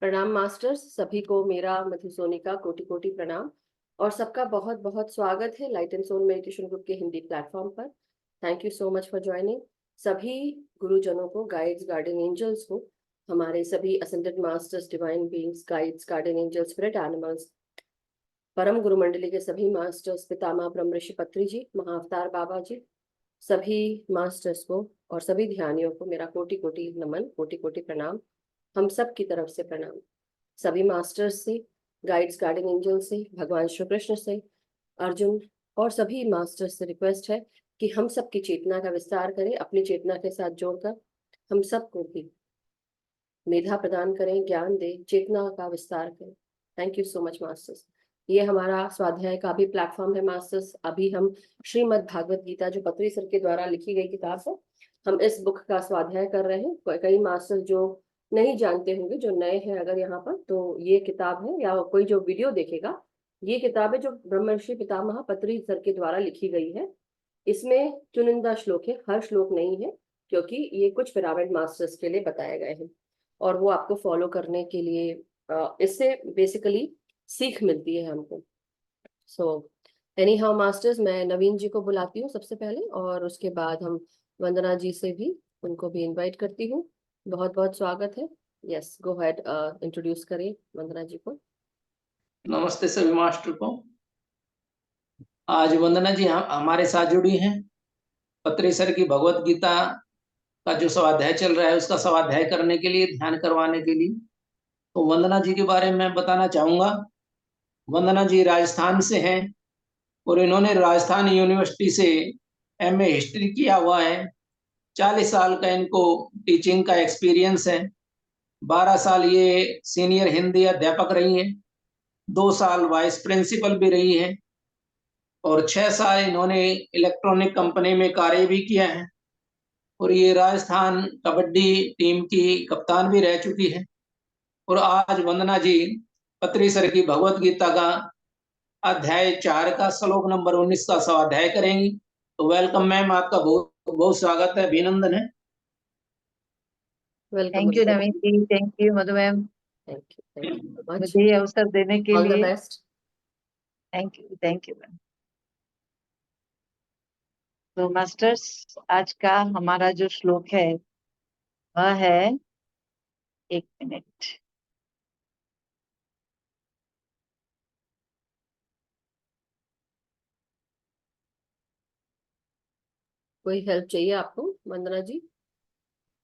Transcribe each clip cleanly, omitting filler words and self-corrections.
प्रणाम मास्टर्स, सभी को मेरा मधुसोनी का कोटि कोटि प्रणाम और सबका बहुत बहुत स्वागत है light and soul meditation group के हिंदी प्लेटफॉर्म पर। Thank you so much for joining. सभी गुरुजनों को, गाइड्स, गार्डियन एंजल्स को, हमारे सभी ascended masters, divine beings, guides, guardian angels, spirit animals, परम गुरु मंडली के सभी मास्टर्स, पितामह ब्रह्म ऋषि पत्री जी, महाअवतार बाबा जी, सभी मास्टर्स को और सभी ध्यानियों को मेरा कोटि कोटि नमन, कोटि कोटि प्रणाम। हम सब की तरफ से प्रणाम। सभी मास्टर्स से, गाइड्स, गार्डियन एंजल से, भगवान श्री कृष्ण से, अर्जुन और सभी मास्टर्स से रिक्वेस्ट है कि हम सब की चेतना का विस्तार करें, अपनी चेतना के साथ जोड़कर हम सबको भी मेधा प्रदान करें, ज्ञान दें, चेतना का विस्तार करें। Thank you so much masters. ये हमारा स्वाध्याय का भी प्लेटफॉर्म है मास्टर्स। अभी हम श्रीमद् भागवत गीता, जो पत्री सर के द्वारा लिखी गई किताब है, हम इस बुक का स्वाध्याय कर रहे हैं। कई मास्टर्स जो नहीं जानते होंगे, जो नए हैं अगर यहाँ पर, तो ये किताब है, या कोई जो वीडियो देखेगा, ये किताब है जो ब्रह्मर्षि पितामह पत्री सर के द्वारा लिखी गई है। इसमें चुनिंदा श्लोक है, हर श्लोक नहीं है, क्योंकि ये कुछ पिरामिड मास्टर्स के लिए बताए गए हैं और वो आपको फॉलो करने के लिए इससे बेसिकली सीख मिलती है हमको। सो एनी हाउ मास्टर्स, मैं नवीन जी को बुलाती हूँ सबसे पहले, और उसके बाद हम वंदना जी से भी, उनको भी इनवाइट करती हूँ। बहुत बहुत स्वागत है। यस, गो हेड, इंट्रोड्यूस करें वंदना जी को। नमस्ते सभी मास्टर को। आज वंदना जी हमारे साथ जुड़ी हैं। पत्री सर की भगवत गीता का जो स्वाध्याय चल रहा है उसका स्वाध्याय करने के लिए, ध्यान करवाने के लिए। तो वंदना जी के बारे में बताना चाहूंगा। वंदना जी राजस्थान से हैं और इन्होंने राजस्थान यूनिवर्सिटी से एमए हिस्ट्री किया हुआ है। 40 साल का इनको टीचिंग का एक्सपीरियंस है। 12 साल ये सीनियर हिंदी अध्यापक रही हैं, 2 साल वाइस प्रिंसिपल भी रही हैं और 6 साल इन्होंने इलेक्ट्रॉनिक कंपनी में कार्य भी किया है और ये राजस्थान कबड्डी टीम की कप्तान भी रह चुकी है। और आज वंदना जी पत्री सर की भगवत गीता का अध्याय 4 का श्लोक नंबर 19 का स्वाध्याय करेंगी। तो वेलकम मैम, आपका बहुत बहुत स्वागत है, अभिनंदन है। Welcome. Thank you Naveen ji, thank you Madhu ma'am, thank you मुझे ये अवसर देने के ऑल द लिए। बेस्ट। Thank you ma'am. तो मास्टर्स, आज का हमारा जो श्लोक है वह है, एक मिनट, कोई हेल्प चाहिए आपको वंदना जी?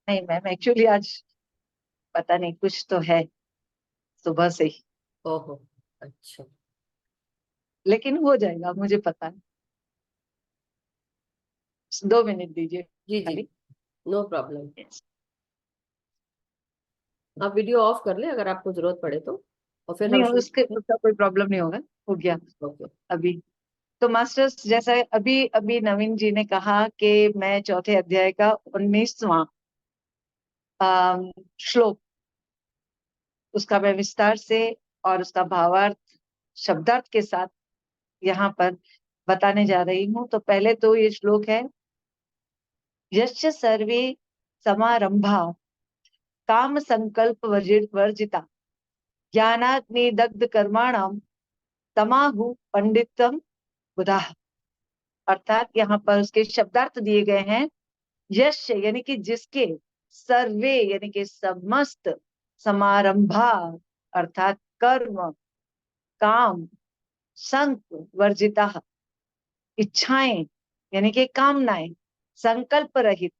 नहीं मैम, एक्चुअली आज पता नहीं, कुछ तो है सुबह से ही, ओहो, अच्छा, लेकिन हो जाएगा, मुझे पता है। 2 मिनट दीजिए जी जी, खाली। No problem. Yes. आप वीडियो ऑफ कर ले अगर आपको जरूरत पड़े तो, और फिर नहीं, हम उसका कोई प्रॉब्लम नहीं होगा, हो गया ओके। अभी। तो मास्टर्स, जैसा अभी अभी नवीन जी ने कहा कि मैं चौथे अध्याय का 19वां श्लोक, उसका मैं विस्तार से और उसका भावार्थ शब्दार्थ के साथ यहाँ पर बताने जा रही हूँ। तो पहले तो ये श्लोक है, यश्च सर्वे समारंभा काम संकल्प वर्जिता ज्ञानाग्नि दग्ध कर्माणाम तमाहु पंडितम बुधाः। अर्थात यहाँ पर उसके शब्दार्थ दिए गए हैं। यश यानी कि जिसके, सर्वे यानी कि समस्त, समारंभा अर्थात कर्म, काम, संक वर्जिता इच्छाएं यानी कि कामनाएं, संकल्प रहित,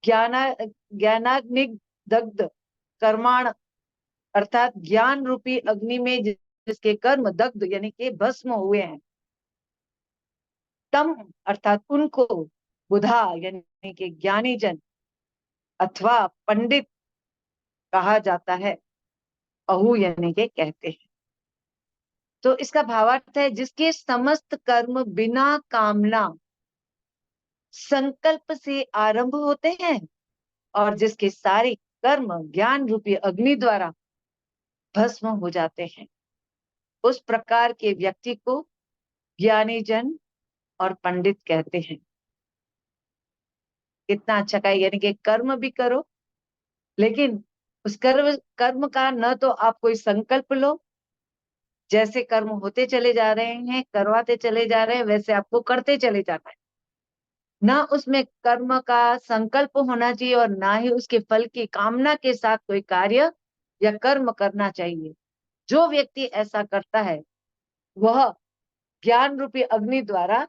ज्ञानाग्नि दग्ध कर्माण अर्थात ज्ञान रूपी अग्नि में जिसके कर्म दग्ध यानी कि भस्म हुए हैं, तम अर्थात उनको, बुधा यानी कि ज्ञानी जन अथवा पंडित कहा जाता है, अहु यानी के कहते हैं। तो इसका भावार्थ है, जिसके समस्त कर्म बिना कामना संकल्प से आरंभ होते हैं और जिसके सारे कर्म ज्ञान रूपी अग्नि द्वारा भस्म हो जाते हैं, उस प्रकार के व्यक्ति को ज्ञानी जन और पंडित कहते हैं। कितना अच्छा का, यानी कि कर्म भी करो लेकिन उस कर्म का न तो आप कोई संकल्प लो, जैसे कर्म होते चले जा रहे हैं, करवाते चले जा रहे हैं, वैसे आपको करते चले जाना है। ना उसमें कर्म का संकल्प होना चाहिए और ना ही उसके फल की कामना के साथ कोई कार्य या कर्म करना चाहिए। जो व्यक्ति ऐसा करता है वह ज्ञान रूपी अग्नि द्वारा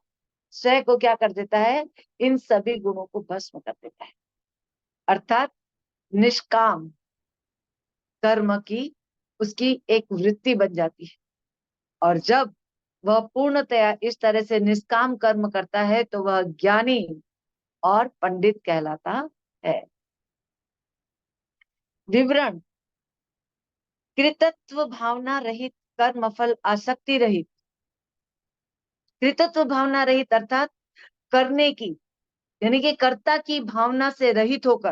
स्वयं को क्या कर देता है, इन सभी गुणों को भस्म कर देता है। अर्थात निष्काम कर्म की उसकी एक वृत्ति बन जाती है। और जब वह पूर्णतया इस तरह से निष्काम कर्म करता है तो वह ज्ञानी और पंडित कहलाता है। विवरण: कृतत्व भावना रहित कर्म फल आसक्ति रहित। कृतत्व भावना रहित अर्थात करने की यानी कि कर्ता की भावना से रहित होकर,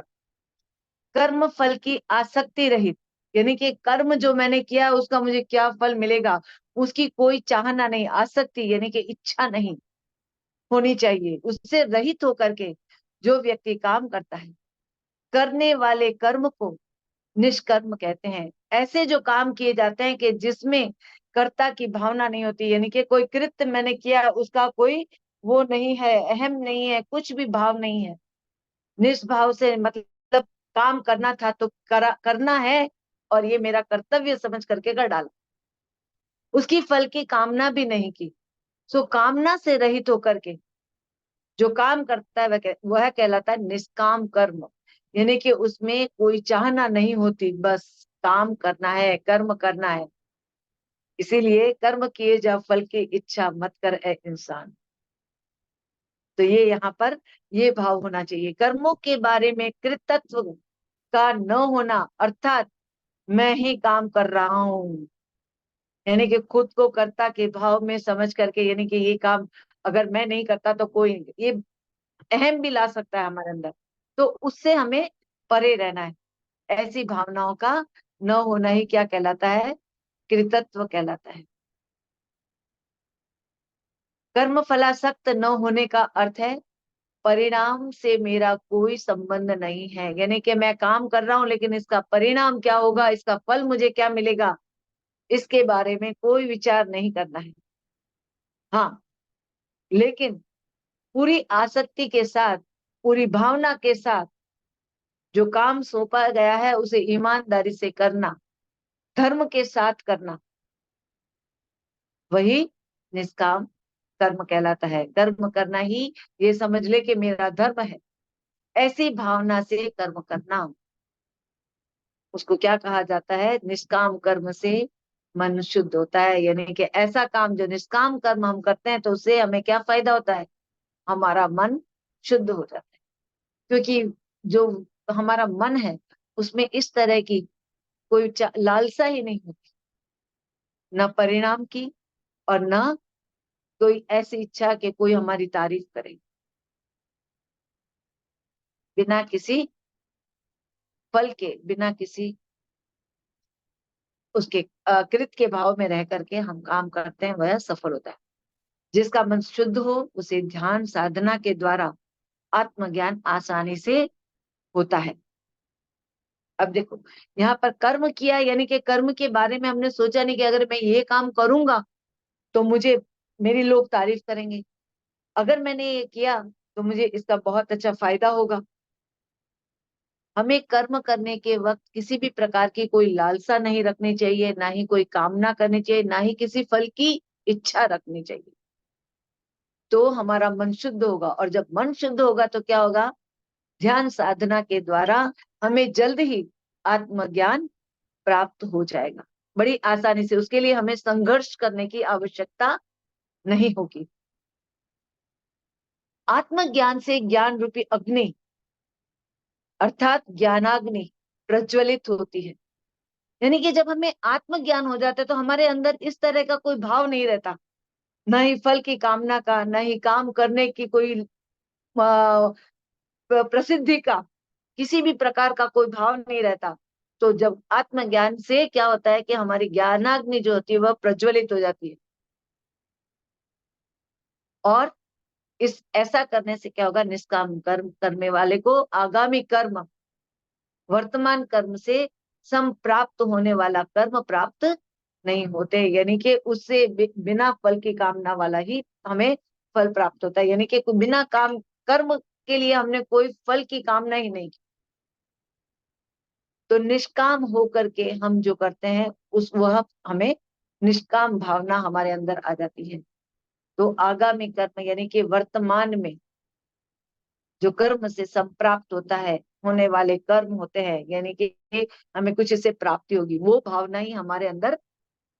कर्म फल की आसक्ति रहित यानी कि कर्म जो मैंने किया उसका मुझे क्या फल मिलेगा उसकी कोई चाहना नहीं, आसक्ति यानी कि इच्छा नहीं होनी चाहिए, उससे रहित होकर के जो व्यक्ति काम करता है, करने वाले कर्म को निष्कर्म कहते हैं। ऐसे जो काम किए जाते हैं कि जिसमें कर्ता की भावना नहीं होती, यानी कि कोई कृत्य मैंने किया उसका कोई वो नहीं है, अहम नहीं है, कुछ भी भाव नहीं है, निष्भाव से मतलब काम करना था तो करना है और ये मेरा कर्तव्य समझ करके कर डाला, उसकी फल की कामना भी नहीं की। सो कामना से रहित होकर के जो काम करता है वह कहलाता है निष्काम कर्म, यानी कि उसमें कोई चाहना नहीं होती, बस काम करना है, कर्म करना है। इसीलिए कर्म किए जा फल की इच्छा मत कर ए इंसान। तो ये यहाँ पर ये भाव होना चाहिए। कर्मों के बारे में कृतत्व का न होना अर्थात मैं ही काम कर रहा हूँ, यानी कि खुद को कर्ता के भाव में समझ करके, यानी कि ये काम अगर मैं नहीं करता तो कोई, ये अहम भी ला सकता है हमारे अंदर, तो उससे हमें परे रहना है। ऐसी भावनाओं का न होना ही क्या कहलाता है, कृतत्व कहलाता है। कर्म फलासक्त न होने का अर्थ है परिणाम से मेरा कोई संबंध नहीं है, यानी कि मैं काम कर रहा हूं लेकिन इसका परिणाम क्या होगा, इसका फल मुझे क्या मिलेगा, इसके बारे में कोई विचार नहीं करना है। हाँ, लेकिन पूरी आसक्ति के साथ, पूरी भावना के साथ जो काम सौंपा गया है उसे ईमानदारी से करना, धर्म के साथ करना, वही निष्काम कर्म कहलाता है। कर्म करना ही ये समझ ले कि मेरा धर्म है, ऐसी भावना से कर्म करना, उसको क्या कहा जाता है, निष्काम कर्म से मन शुद्ध होता है। यानी कि ऐसा काम जो निष्काम कर्म हम करते हैं तो उससे हमें क्या फायदा होता है, हमारा मन शुद्ध हो जाता है। क्योंकि जो हमारा मन है उसमें इस तरह की कोई लालसा ही नहीं होती, न परिणाम की और न कोई ऐसी इच्छा कि कोई हमारी तारीफ करे, बिना किसी फल के, बिना किसी उसके कृत के भाव में रह करके हम काम करते हैं, वह सफल होता है। जिसका मन शुद्ध हो उसे ध्यान साधना के द्वारा आत्मज्ञान आसानी से होता है। अब देखो, यहाँ पर कर्म किया यानी कि कर्म के बारे में हमने सोचा नहीं कि अगर मैं ये काम करूंगा तो मुझे मेरी लोग तारीफ करेंगे, अगर मैंने ये किया तो मुझे इसका बहुत अच्छा फायदा होगा। हमें कर्म करने के वक्त किसी भी प्रकार की कोई लालसा नहीं रखनी चाहिए, ना ही कोई कामना करनी चाहिए, ना ही किसी फल की इच्छा रखनी चाहिए। तो हमारा मन शुद्ध होगा, और जब मन शुद्ध होगा तो क्या होगा, ध्यान साधना के द्वारा हमें जल्द ही आत्मज्ञान प्राप्त हो जाएगा बड़ी आसानी से। उसके लिए हमें संघर्ष करने की आवश्यकता नहीं होगी। आत्मज्ञान से ज्ञान रूपी अग्नि अर्थात ज्ञानाग्नि प्रज्वलित होती है। यानी कि जब हमें आत्मज्ञान हो जाता है तो हमारे अंदर इस तरह का कोई भाव नहीं रहता, न ही फल की कामना का, न ही काम करने की कोई प्रसिद्धि का, किसी भी प्रकार का कोई भाव नहीं रहता। तो जब आत्मज्ञान से क्या होता है कि हमारी ज्ञानाग्नि जो होती है वह प्रज्वलित हो जाती है, और इस ऐसा करने से क्या होगा, निष्काम कर्म करने वाले को आगामी कर्म वर्तमान कर्म से संप्राप्त होने वाला कर्म प्राप्त नहीं होते, यानी कि उससे बिना फल की कामना वाला ही हमें फल प्राप्त होता है, यानी कि बिना काम कर्म के लिए हमने कोई फल की कामना ही नहीं की। तो निष्काम होकर के हम जो करते हैं उस वह हमें निष्काम भावना हमारे अंदर आ जाती है। तो आगामी कर्म यानी कि वर्तमान में जो कर्म से संप्राप्त होता है, होने वाले कर्म होते हैं, यानी कि हमें कुछ इससे प्राप्ति होगी, वो भावना ही हमारे अंदर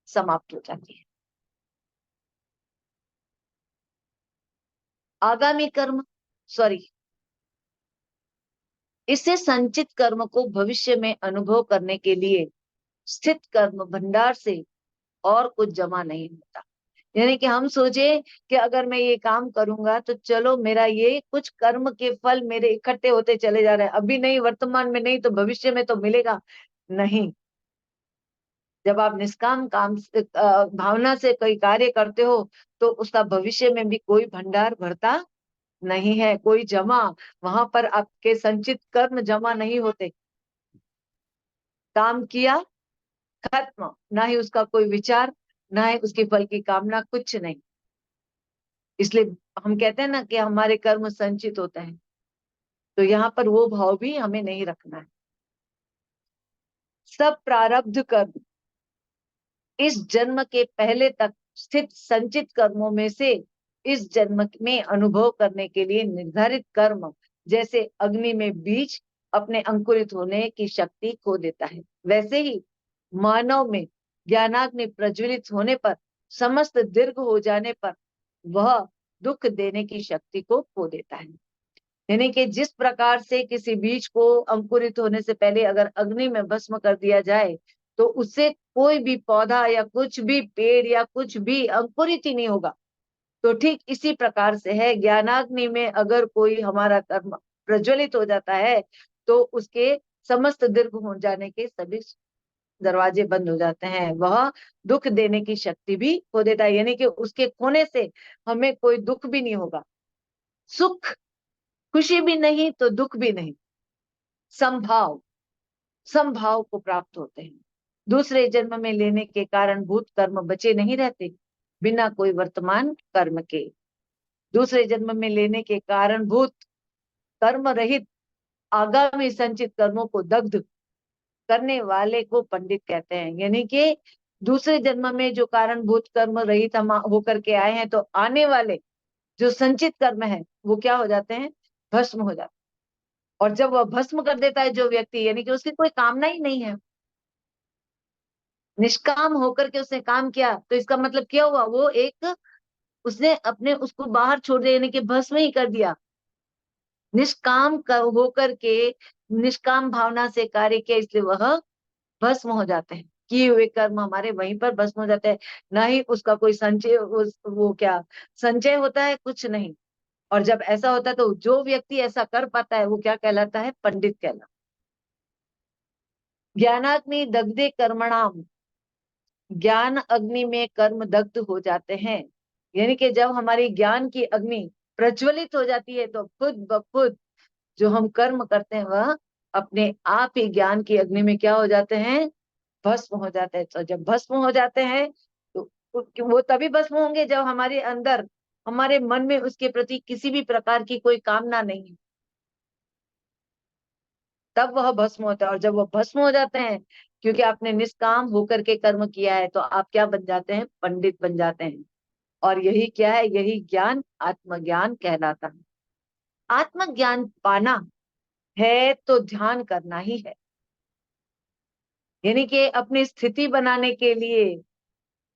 समाप्त हो जाती है। आगामी कर्म इससे संचित कर्म को भविष्य में अनुभव करने के लिए स्थित कर्म भंडार से और कुछ जमा नहीं होता। यानी कि हम सोचे कि अगर मैं ये काम करूंगा तो चलो मेरा ये कुछ कर्म के फल मेरे इकट्ठे होते चले जा रहे हैं, अभी नहीं, वर्तमान में नहीं तो भविष्य में तो मिलेगा नहीं। जब आप निष्काम भावना से कोई कार्य करते हो तो उसका भविष्य में भी कोई भंडार भरता नहीं है, कोई जमा वहां पर आपके संचित कर्म जमा नहीं होते। काम किया, खत्म, ना ही उसका कोई विचार, ना ही उसके फल की कामना, कुछ नहीं। इसलिए हम कहते हैं ना कि हमारे कर्म संचित होते हैं, तो यहाँ पर वो भाव भी हमें नहीं रखना है। सब प्रारब्ध कर्म इस जन्म के पहले तक स्थित संचित कर्मों में से इस जन्म में अनुभव करने के लिए निर्धारित कर्म, जैसे अग्नि में बीज अपने अंकुरित होने की शक्ति खो देता है, वैसे ही मानव में ज्ञानाग्नि प्रज्वलित होने पर, समस्त दीर्घ हो जाने पर वह दुख देने की शक्ति को खो देता है। यानी कि जिस प्रकार से किसी बीज को अंकुरित होने से पहले अगर अग्नि में भस्म कर दिया जाए तो उससे कोई भी पौधा या कुछ भी पेड़ या कुछ भी अंकुरित ही नहीं होगा। तो ठीक इसी प्रकार से है, ज्ञानाग्नि में अगर कोई हमारा कर्म प्रज्वलित हो जाता है तो उसके समस्त दीर्घ हो जाने के सभी दरवाजे बंद हो जाते हैं, वह दुख देने की शक्ति भी खो देता है। यानी कि उसके खोने से हमें कोई दुख भी नहीं होगा, सुख खुशी भी नहीं तो दुख भी नहीं, संभाव संभाव को प्राप्त होते हैं। दूसरे जन्म में लेने के कारण भूत कर्म बचे नहीं रहते बिना कोई वर्तमान कर्म के। दूसरे जन्म में लेने के कारण भूत कर्म रहित आगामी संचित कर्मों को दग्ध करने वाले को पंडित कहते हैं। यानी कि दूसरे जन्म में जो कारण भूत कर्म रहित हम होकर के आए हैं, तो आने वाले जो संचित कर्म है वो क्या हो जाते हैं, भस्म हो जाते हैं। और जब वह भस्म कर देता है जो व्यक्ति, यानी कि उसकी कोई कामना ही नहीं है, निष्काम होकर के उसने काम किया, तो इसका मतलब क्या हुआ, वो एक उसने अपने उसको बाहर छोड़ दिया, यानी कि भस्म ही कर दिया। निष्काम होकर के निष्काम भावना से कार्य किया, इसलिए वह भस्म हो जाते हैं, किए हुए कर्म हमारे वहीं पर भस्म हो जाते हैं। ना ही उसका कोई संचय, वो क्या संचय होता है, कुछ नहीं। और जब ऐसा होता है तो जो व्यक्ति ऐसा कर पाता है वो क्या कहलाता है, पंडित कहलाता है। ज्ञानाग्नि दग्धे कर्मणाम, ज्ञान अग्नि में कर्म दग्ध हो जाते हैं। यानी कि जब हमारी ज्ञान की अग्नि प्रज्वलित हो जाती है तो खुद ब खुद जो हम कर्म करते हैं वह अपने आप ही ज्ञान की अग्नि में क्या हो जाते हैं, भस्म हो जाते हैं। तो जब भस्म हो जाते हैं तो वो तभी भस्म होंगे जब हमारे अंदर, हमारे मन में उसके प्रति किसी भी प्रकार की कोई कामना नहीं है, तब वह भस्म होता है। और जब वह भस्म हो जाते हैं, क्योंकि आपने निष्काम होकर के कर्म किया है, तो आप क्या बन जाते हैं, पंडित बन जाते हैं। और यही क्या है, यही ज्ञान आत्मज्ञान कहलाता है। आत्मज्ञान पाना है तो ध्यान करना ही है। यानी कि अपनी स्थिति बनाने के लिए,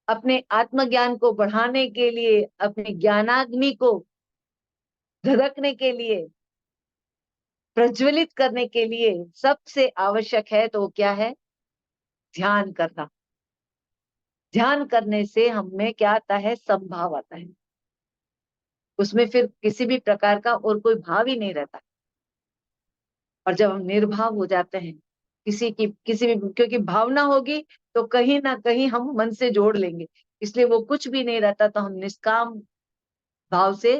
अपने आत्मज्ञान को बढ़ाने के लिए, अपनी ज्ञानाग्नि को धधकने के लिए, प्रज्वलित करने के लिए सबसे आवश्यक है तो क्या है, ध्यान करना। ध्यान करने से हमें क्या आता है, संभाव आता है। उसमें फिर किसी भी प्रकार का और कोई भाव ही नहीं रहता। और जब हम निर्भाव हो जाते हैं, किसी भी, क्योंकि भावना होगी तो कहीं ना कहीं हम मन से जोड़ लेंगे, इसलिए वो कुछ भी नहीं रहता, तो हम निष्काम भाव से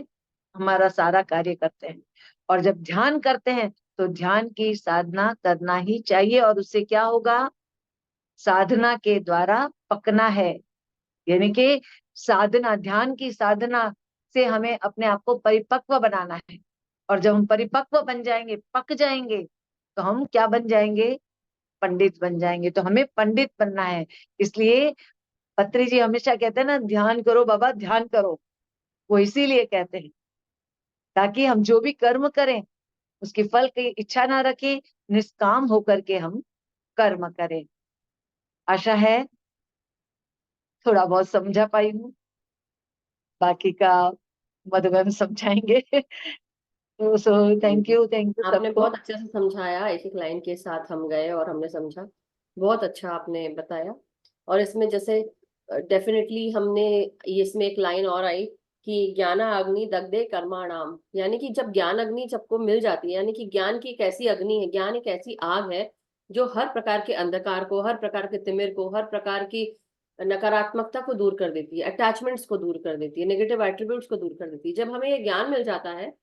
हमारा सारा कार्य करते हैं। और जब ध्यान करते हैं तो ध्यान की साधना करना ही चाहिए, और उससे क्या होगा, साधना के द्वारा पकना है। यानी कि साधना, ध्यान की साधना से हमें अपने आप को परिपक्व बनाना है। और जब हम परिपक्व बन जाएंगे, पक जाएंगे, तो हम क्या बन जाएंगे? पंडित बन जाएंगे। तो हमें पंडित बनना है। इसलिए पत्री जी हमेशा कहते हैं ना, ध्यान करो बाबा, ध्यान करो। वो इसीलिए कहते हैं ताकि हम जो भी कर्म करें उसकी फल की इच्छा ना रखें, निष्काम होकर के हम कर्म करें। आशा है थोड़ा बहुत समझा पाई हूँ, बाकी का मधुबन समझाएंगे। तो थैंक यू आपने सबको। बहुत अच्छे से समझाया, एक एक लाइन के साथ हम गए और हमने समझा। बहुत अच्छा आपने बताया। और इसमें जैसे डेफिनेटली हमने इसमें एक लाइन और आई कि ज्ञाना अग्नि दग्धे कर्माणाम, यानी कि जब ज्ञान अग्नि सबको मिल जाती है, यानी कि ज्ञान की एक ऐसी अग्नि है, ज्ञान एक ऐसी आग है जो हर प्रकार के अंधकार को, हर प्रकार के तिमिर को, हर प्रकार की नकारात्मकता को दूर कर देती है, अटैचमेंट्स को दूर कर देती है, नेगेटिव एट्रीब्यूट्स को दूर कर देती है। जब हमें ये ज्ञान मिल जाता है,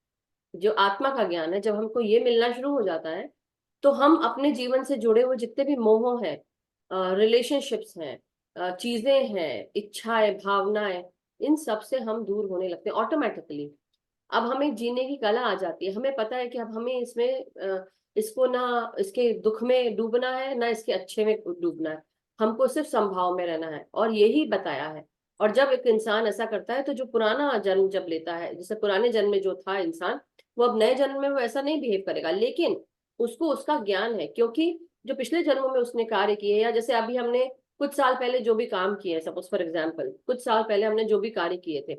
जो आत्मा का ज्ञान है, जब हमको ये मिलना शुरू हो जाता है, तो हम अपने जीवन से जुड़े हुए जितने भी मोह हैं, रिलेशनशिप्स हैं, चीजें हैं, इच्छाएं, भावनाएं, इन सब से हम दूर होने लगते हैं ऑटोमेटिकली। अब हमें जीने की कला आ जाती है। हमें पता है कि अब हमें इसमें इसको ना इसके दुख में डूबना है, ना इसके अच्छे में डूबना है। हमको सिर्फ संभाव में रहना है, और यही बताया है। और जब एक इंसान ऐसा करता है, तो जो पुराना जन्म जब लेता है, जैसे पुराने जन्म में जो था इंसान, वो अब नए जन्म में वो ऐसा नहीं बिहेव करेगा, लेकिन उसको उसका ज्ञान है, क्योंकि जो पिछले जन्मों में उसने कार्य किए, या जैसे अभी हमने कुछ साल पहले जो भी काम किए, सपोज फॉर एग्जाम्पल कुछ साल पहले हमने जो भी कार्य किए थे,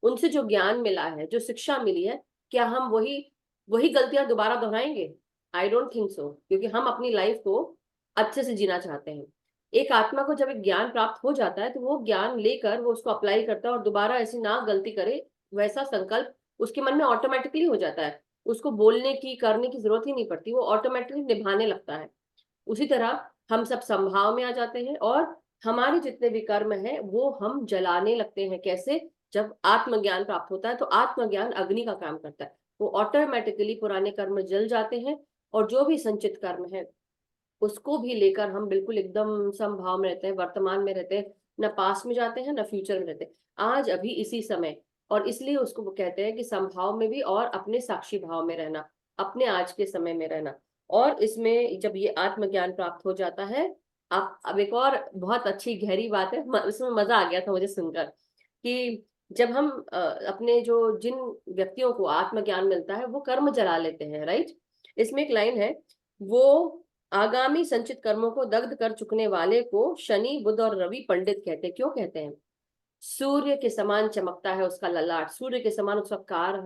उनसे जो ज्ञान मिला है, जो शिक्षा मिली है, क्या हम वही वही गलतियां दोबारा दोहराएंगे? आई डोंट थिंक सो, क्योंकि हम अपनी लाइफ को अच्छे से जीना चाहते हैं। एक आत्मा को जब एक ज्ञान प्राप्त हो जाता है, तो वो ज्ञान लेकर वो उसको अप्लाई करता है, और दोबारा ऐसी ना गलती करे, वैसा संकल्प उसके मन में ऑटोमेटिकली हो जाता है। उसको बोलने की, करने की जरूरत ही नहीं पड़ती, वो ऑटोमेटिकली निभाने लगता है। उसी तरह हम सब संभाव में आ जाते हैं, और हमारे जितने भी कर्म हैं वो हम जलाने लगते हैं। कैसे? जब आत्मज्ञान प्राप्त होता है, तो आत्मज्ञान अग्नि का काम करता है, वो ऑटोमेटिकली पुराने कर्म जल जाते हैं, और जो भी संचित कर्म है उसको भी लेकर हम बिल्कुल एकदम समभाव में रहते हैं, वर्तमान में रहते हैं, न पास में जाते हैं, न फ्यूचर में रहते हैं, आज अभी इसी समय। और इसलिए उसको वो कहते हैं कि समभाव में भी, और अपने साक्षी भाव में रहना, अपने आज के समय में रहना। और इसमें जब ये आत्मज्ञान प्राप्त हो जाता है, आप अब एक और बहुत अच्छी गहरी बात है, इसमें मजा आ गया था मुझे सुनकर, कि जब हम अपने जो जिन व्यक्तियों को आत्मज्ञान मिलता है, वो कर्म जला लेते हैं, राइट? इसमें एक लाइन है, वो आगामी संचित कर्मों को दग्ध कर चुकने वाले को शनि, बुध और रवि पंडित कहते हैं। क्यों कहते हैं? सूर्य के समान चमकता है उसका ललाट, सूर्य के समान उसका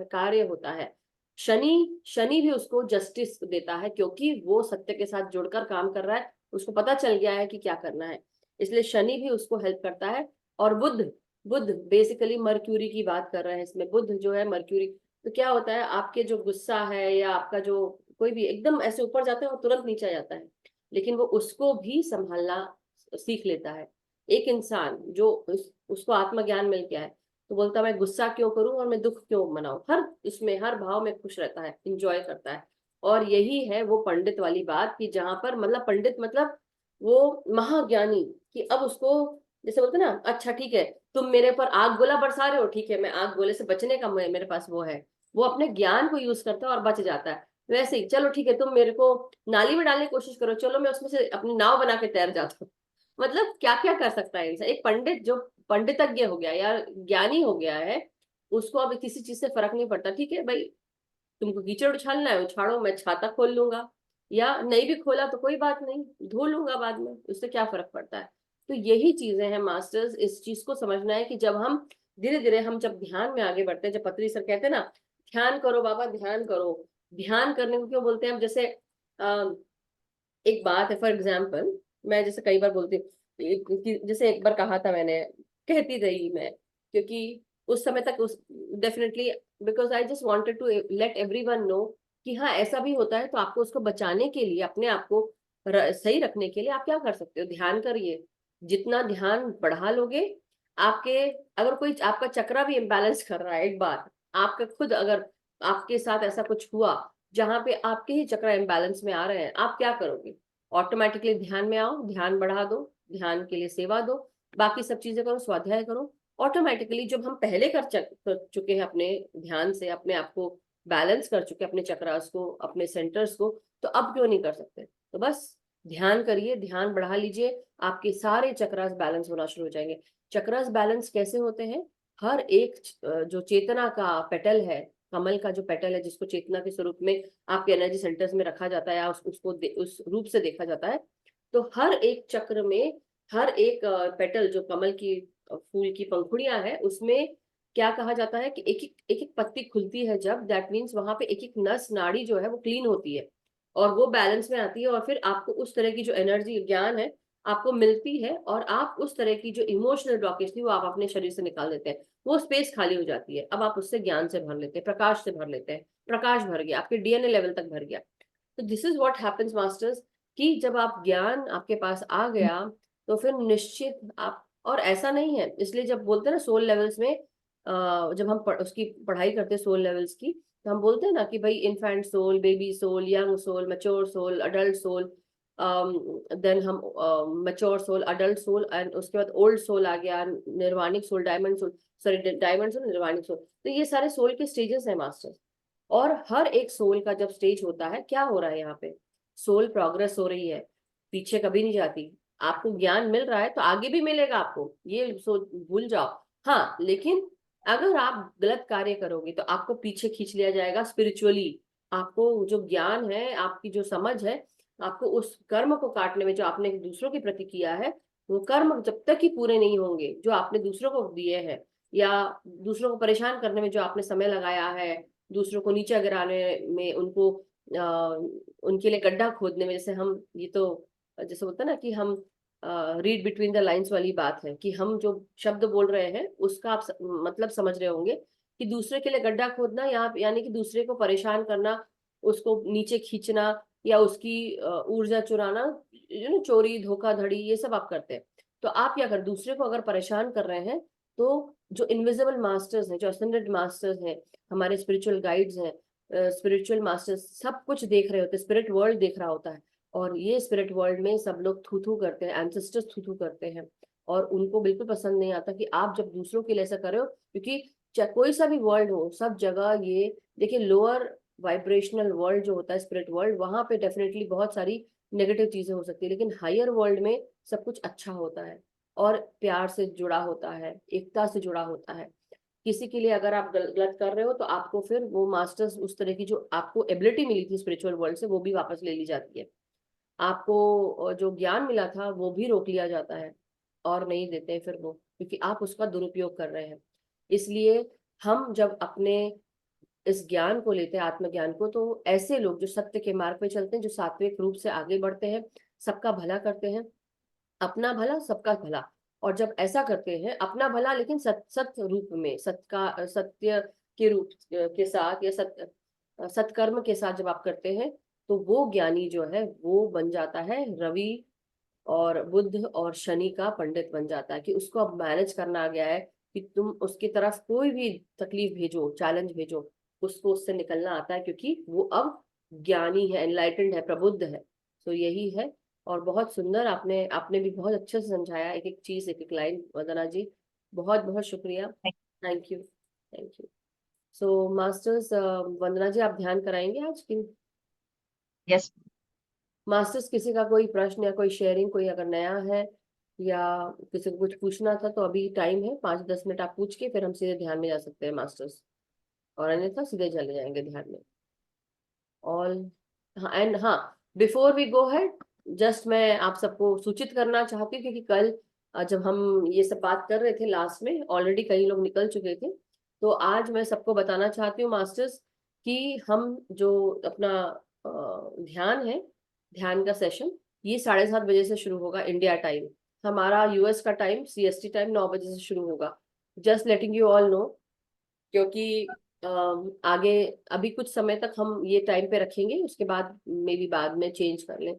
कार्य होता है। शनि शनि भी उसको जस्टिस देता है, क्योंकि वो सत्य के साथ जुड़कर काम कर रहा है, उसको पता चल गया है कि क्या करना है, इसलिए शनि भी उसको हेल्प करता है। और बुध बुध बेसिकली मर्क्यूरी की बात कर रहे हैं इसमें, बुध जो है मर्क्यूरी। तो क्या होता है, आपके जो गुस्सा है, या आपका जो कोई भी एकदम ऐसे ऊपर जाता है, वो तुरंत नीचे आ जाता है, लेकिन वो उसको भी संभालना सीख लेता है। एक इंसान जो उसको आत्मज्ञान मिल गया है, तो बोलता है मैं गुस्सा क्यों करूं और मैं दुख क्यों मनाऊं, हर इसमें हर भाव में खुश रहता है, इंजॉय करता है। और यही है वो पंडित वाली बात, कि जहां पर मतलब पंडित मतलब वो महाज्ञानी, कि अब उसको जैसे बोलते हैं ना, अच्छा ठीक है तुम मेरे पर आग गोला बरसा रहे हो, ठीक है मैं आग गोले से बचने का मेरे पास वो है, वो अपने ज्ञान को यूज करता है और बच जाता है। वैसे ही चलो ठीक है, तुम मेरे को नाली में डालने की कोशिश करो, चलो मैं उसमें से अपनी नाव बना के तैर जाता हूँ। मतलब क्या क्या कर सकता है इंसान। एक पंडित जो पंडितज्ञ हो गया या ज्ञानी हो गया है, उसको अब किसी चीज से फर्क नहीं पड़ता, ठीक है भाई तुमको कीचड़ उछालना है उछाड़ो, मैं छाता खोल लूंगा, या नहीं भी खोला तो कोई बात नहीं, धो लूंगा बाद में, उससे क्या फर्क पड़ता है। तो यही चीजें हैं मास्टर्स, इस चीज को समझना है कि जब हम धीरे धीरे हम जब ध्यान में आगे बढ़ते हैं, जब पत्री सर कहते हैं ना ध्यान करो बाबा ध्यान करो, ध्यान करने को क्यों बोलते हैं हम? जैसे एक बात है, फॉर एग्जाम्पल मैं जैसे कई बार बोलती हूँ, जैसे एक बार कहा था मैंने, कहती रही मैं, क्योंकि उस समय तक उस definitely because I just wanted to let everyone know कि हाँ ऐसा भी होता है। तो आपको उसको बचाने के लिए, अपने आप को सही रखने के लिए आप क्या कर सकते हो? ध्यान करिए। जितना ध्यान बढ़ा लोगे, आपके अगर कोई आपका चक्रा भी इम्बैलेंस कर रहा है, एक बार आपका खुद अगर आपके साथ ऐसा कुछ हुआ जहां पे आपके ही चक्र इम्बैलेंस में आ रहे हैं, आप क्या करोगे? ऑटोमेटिकली ध्यान में आओ, ध्यान बढ़ा दो, ध्यान के लिए सेवा दो, बाकी सब चीजें करो, स्वाध्याय करो। ऑटोमेटिकली जब हम पहले कर चुके हैं अपने ध्यान से, अपने आप को बैलेंस कर चुके अपने चक्रास को, अपने सेंटर्स को, तो अब क्यों नहीं कर सकते? तो बस ध्यान करिए, ध्यान बढ़ा लीजिए, आपके सारे चक्रास बैलेंस होना शुरू हो जाएंगे। चक्रास बैलेंस कैसे होते हैं? हर एक जो चेतना का पेटल है, कमल का जो पेटल है, जिसको चेतना के स्वरूप में आपके एनर्जी सेंटर्स में रखा जाता है या उसको उस रूप से देखा जाता है, तो हर एक चक्र में, हर एक पेटल जो कमल की फूल की पंखुड़ियां है, उसमें क्या कहा जाता है कि एक एक पत्ती खुलती है जब, दैट मीन्स वहां पे एक एक नस नाड़ी जो है वो क्लीन होती है और वो बैलेंस में आती है, और फिर आपको उस तरह की जो एनर्जी ज्ञान है आपको मिलती है, और आप उस तरह की जो इमोशनल ब्लॉकेज थी वो आप अपने शरीर से निकाल देते हैं, वो स्पेस खाली हो जाती है। अब आप उससे ज्ञान से भर लेते हैं, प्रकाश से भर लेते हैं, प्रकाश भर गया, आपके डीएनए लेवल तक भर गया। तो this is what happens masters, कि जब आप ज्ञान आपके पास आ गया तो फिर निश्चित आप, और ऐसा नहीं है, इसलिए जब बोलते हैं ना सोल लेवल्स में, जब हम उसकी पढ़ाई करते हैं सोल लेवल्स की, तो हम बोलते हैं ना कि भाई infant soul, baby soul, young soul, mature soul, adult soul, then हम mature soul, adult soul, and उसके बाद ओल्ड सोल आ गया, निर्वाणिक soul, diamond soul, sorry diamond soul, निर्वाणिक सोल। तो ये सारे सोल के स्टेजेस हैं मास्टर, और हर एक सोल का जब स्टेज होता है, क्या हो रहा है यहाँ पे? सोल प्रोग्रेस हो रही है, पीछे कभी नहीं जाती। आपको ज्ञान मिल रहा है तो आगे भी मिलेगा आपको, ये भूल जाओ। हाँ, लेकिन अगर आप गलत कार्य करोगे तो आपको पीछे खींच लिया जाएगा स्पिरिचुअली। आपको जो ज्ञान है, आपकी जो समझ है, आपको उस कर्म को काटने में जो आपने दूसरों के प्रति किया है, वो कर्म जब तक ही पूरे नहीं होंगे जो आपने दूसरों को दिए हैं, या दूसरों को परेशान करने में जो आपने समय लगाया है, दूसरों को नीचे गिराने में, उनको उनके लिए गड्ढा खोदने में, जैसे हम ये तो जैसे होता है ना कि हम रीड बिटवीन द लाइंस वाली बात है, कि हम जो शब्द बोल रहे हैं उसका आप मतलब समझ रहे होंगे कि दूसरे के लिए गड्ढा खोदना, या यानी कि दूसरे को परेशान करना, उसको नीचे खींचना, या उसकी ऊर्जा चुराना, चोरी, धोखाधड़ी, ये सब आप करते हैं। तो आप क्या कर, दूसरे को अगर परेशान कर रहे हैं, तो जो इनविजिबल मास्टर्स हैं, जो असेंडेड मास्टर्स हैं, हमारे स्पिरिचुअल गाइड्स हैं, स्पिरिचुअल मास्टर्स सब कुछ देख रहे होते हैं, स्पिरिट वर्ल्ड देख रहा होता है, और ये स्पिरिट वर्ल्ड में सब लोग थू थू करते हैं, एंसेस्टर्स थू थू करते हैं, और उनको बिल्कुल पसंद नहीं आता कि आप जब दूसरों के लिए ऐसा करो, क्योंकि चाहे कोई सा भी वर्ल्ड हो, सब जगह ये देखिए, लोअर वाइब्रेशनल वर्ल्ड जो होता है, स्पिरिट वर्ल्ड, वहां पे डेफिनेटली बहुत सारी नेगेटिव चीजें हो सकती है, लेकिन हायर वर्ल्ड में सब कुछ अच्छा होता है, और प्यार से जुड़ा होता है, एकता से जुड़ा होता है। किसी के लिए अगर आप गलत कर रहे हो तो आपको फिर वो मास्टर्स, उस तरह की जो आपको एबिलिटी मिली थी स्पिरिचुअल वर्ल्ड से, वो भी वापस ले ली जाती है। आपको जो ज्ञान मिला था वो भी रोक लिया जाता है, और नहीं देते हैं फिर वो, क्योंकि आप उसका दुरुपयोग कर रहे हैं। इसलिए हम जब अपने इस ज्ञान को लेते हैं, आत्मज्ञान को, तो ऐसे लोग जो सत्य के मार्ग पे चलते हैं, जो सात्विक रूप से आगे बढ़ते हैं, सबका भला करते हैं, अपना भला सबका भला, और जब ऐसा करते हैं अपना भला, लेकिन सत्य रूप में, सत्य के रूप के साथ, या सत्कर्म के साथ जब आप करते हैं, तो वो ज्ञानी जो है वो बन जाता है रवि और बुध और शनि का पंडित बन जाता है, कि उसको अब मैनेज करना आ गया है, कि तुम उसकी तरफ कोई भी तकलीफ भेजो, चैलेंज भेजो, उसको उससे निकलना आता है, क्योंकि वो अब ज्ञानी है, एनलाइटेंड है, प्रबुद्ध है। तो यही है। और बहुत सुंदर आपने आपने भी बहुत अच्छे से समझाया, एक एक चीज, एक एक लाइन, वंदना जी, बहुत बहुत शुक्रिया। Thank you, thank you. So masters, Vandana ji, आप ध्यान कराएंगे आज की? यस। मास्टर्स, किसी का कोई प्रश्न या कोई शेयरिंग, कोई अगर नया है या किसी को कुछ पूछना था, तो अभी टाइम है, 5-10 मिनट आप पूछ के फिर हम सीधे ध्यान में जा सकते हैं मास्टर्स, और अन्यथा सीधे चले जाएंगे ध्यान में। ऑल, हाँ, एंड हाँ, before we go ahead, just मैं आप सबको सूचित करना चाहती हूँ, क्योंकि कल जब हम ये सब बात कर रहे थे लास्ट में, ऑलरेडी कई लोग निकल चुके थे, तो आज मैं सबको बताना चाहती हूँ मास्टर्स, कि हम जो अपना ध्यान है, ध्यान का सेशन, ये 7:30 बजे से शुरू होगा इंडिया टाइम। हमारा यूएस का टाइम, सीएसटी टाइम 9 बजे से शुरू होगा। Just letting you all know, क्योंकि आगे अभी कुछ समय तक हम ये टाइम पे रखेंगे, उसके बाद मे बी बाद में चेंज कर लें,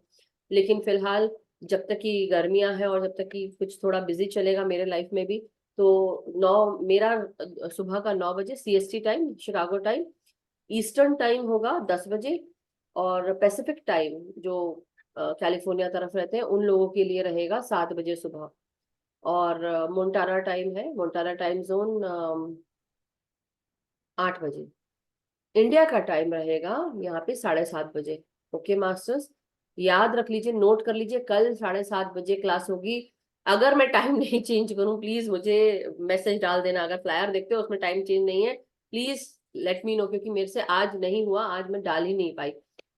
लेकिन फिलहाल जब तक कि गर्मियां हैं और जब तक कि कुछ थोड़ा बिजी चलेगा मेरे लाइफ में भी, तो 9 मेरा सुबह का 9 बजे CST time, Chicago time, eastern time होगा 10 बजे, और पैसिफिक टाइम जो कैलिफोर्निया तरफ रहते हैं उन लोगों के लिए रहेगा 7 बजे सुबह। और मोन्टाना टाइम है, मोन्टाना टाइम जोन 8 बजे। इंडिया का टाइम रहेगा यहाँ पे 7:30 बजे। ओके मास्टर्स, याद रख लीजिए, नोट कर लीजिए, कल 7:30 बजे क्लास होगी। अगर मैं टाइम नहीं चेंज करूँ प्लीज मुझे मैसेज डाल देना। अगर फ्लायर देखते हो उसमें टाइम चेंज नहीं है प्लीज लेट मी नो, क्योंकि मेरे से आज नहीं हुआ, आज मैं डाल ही नहीं पाई,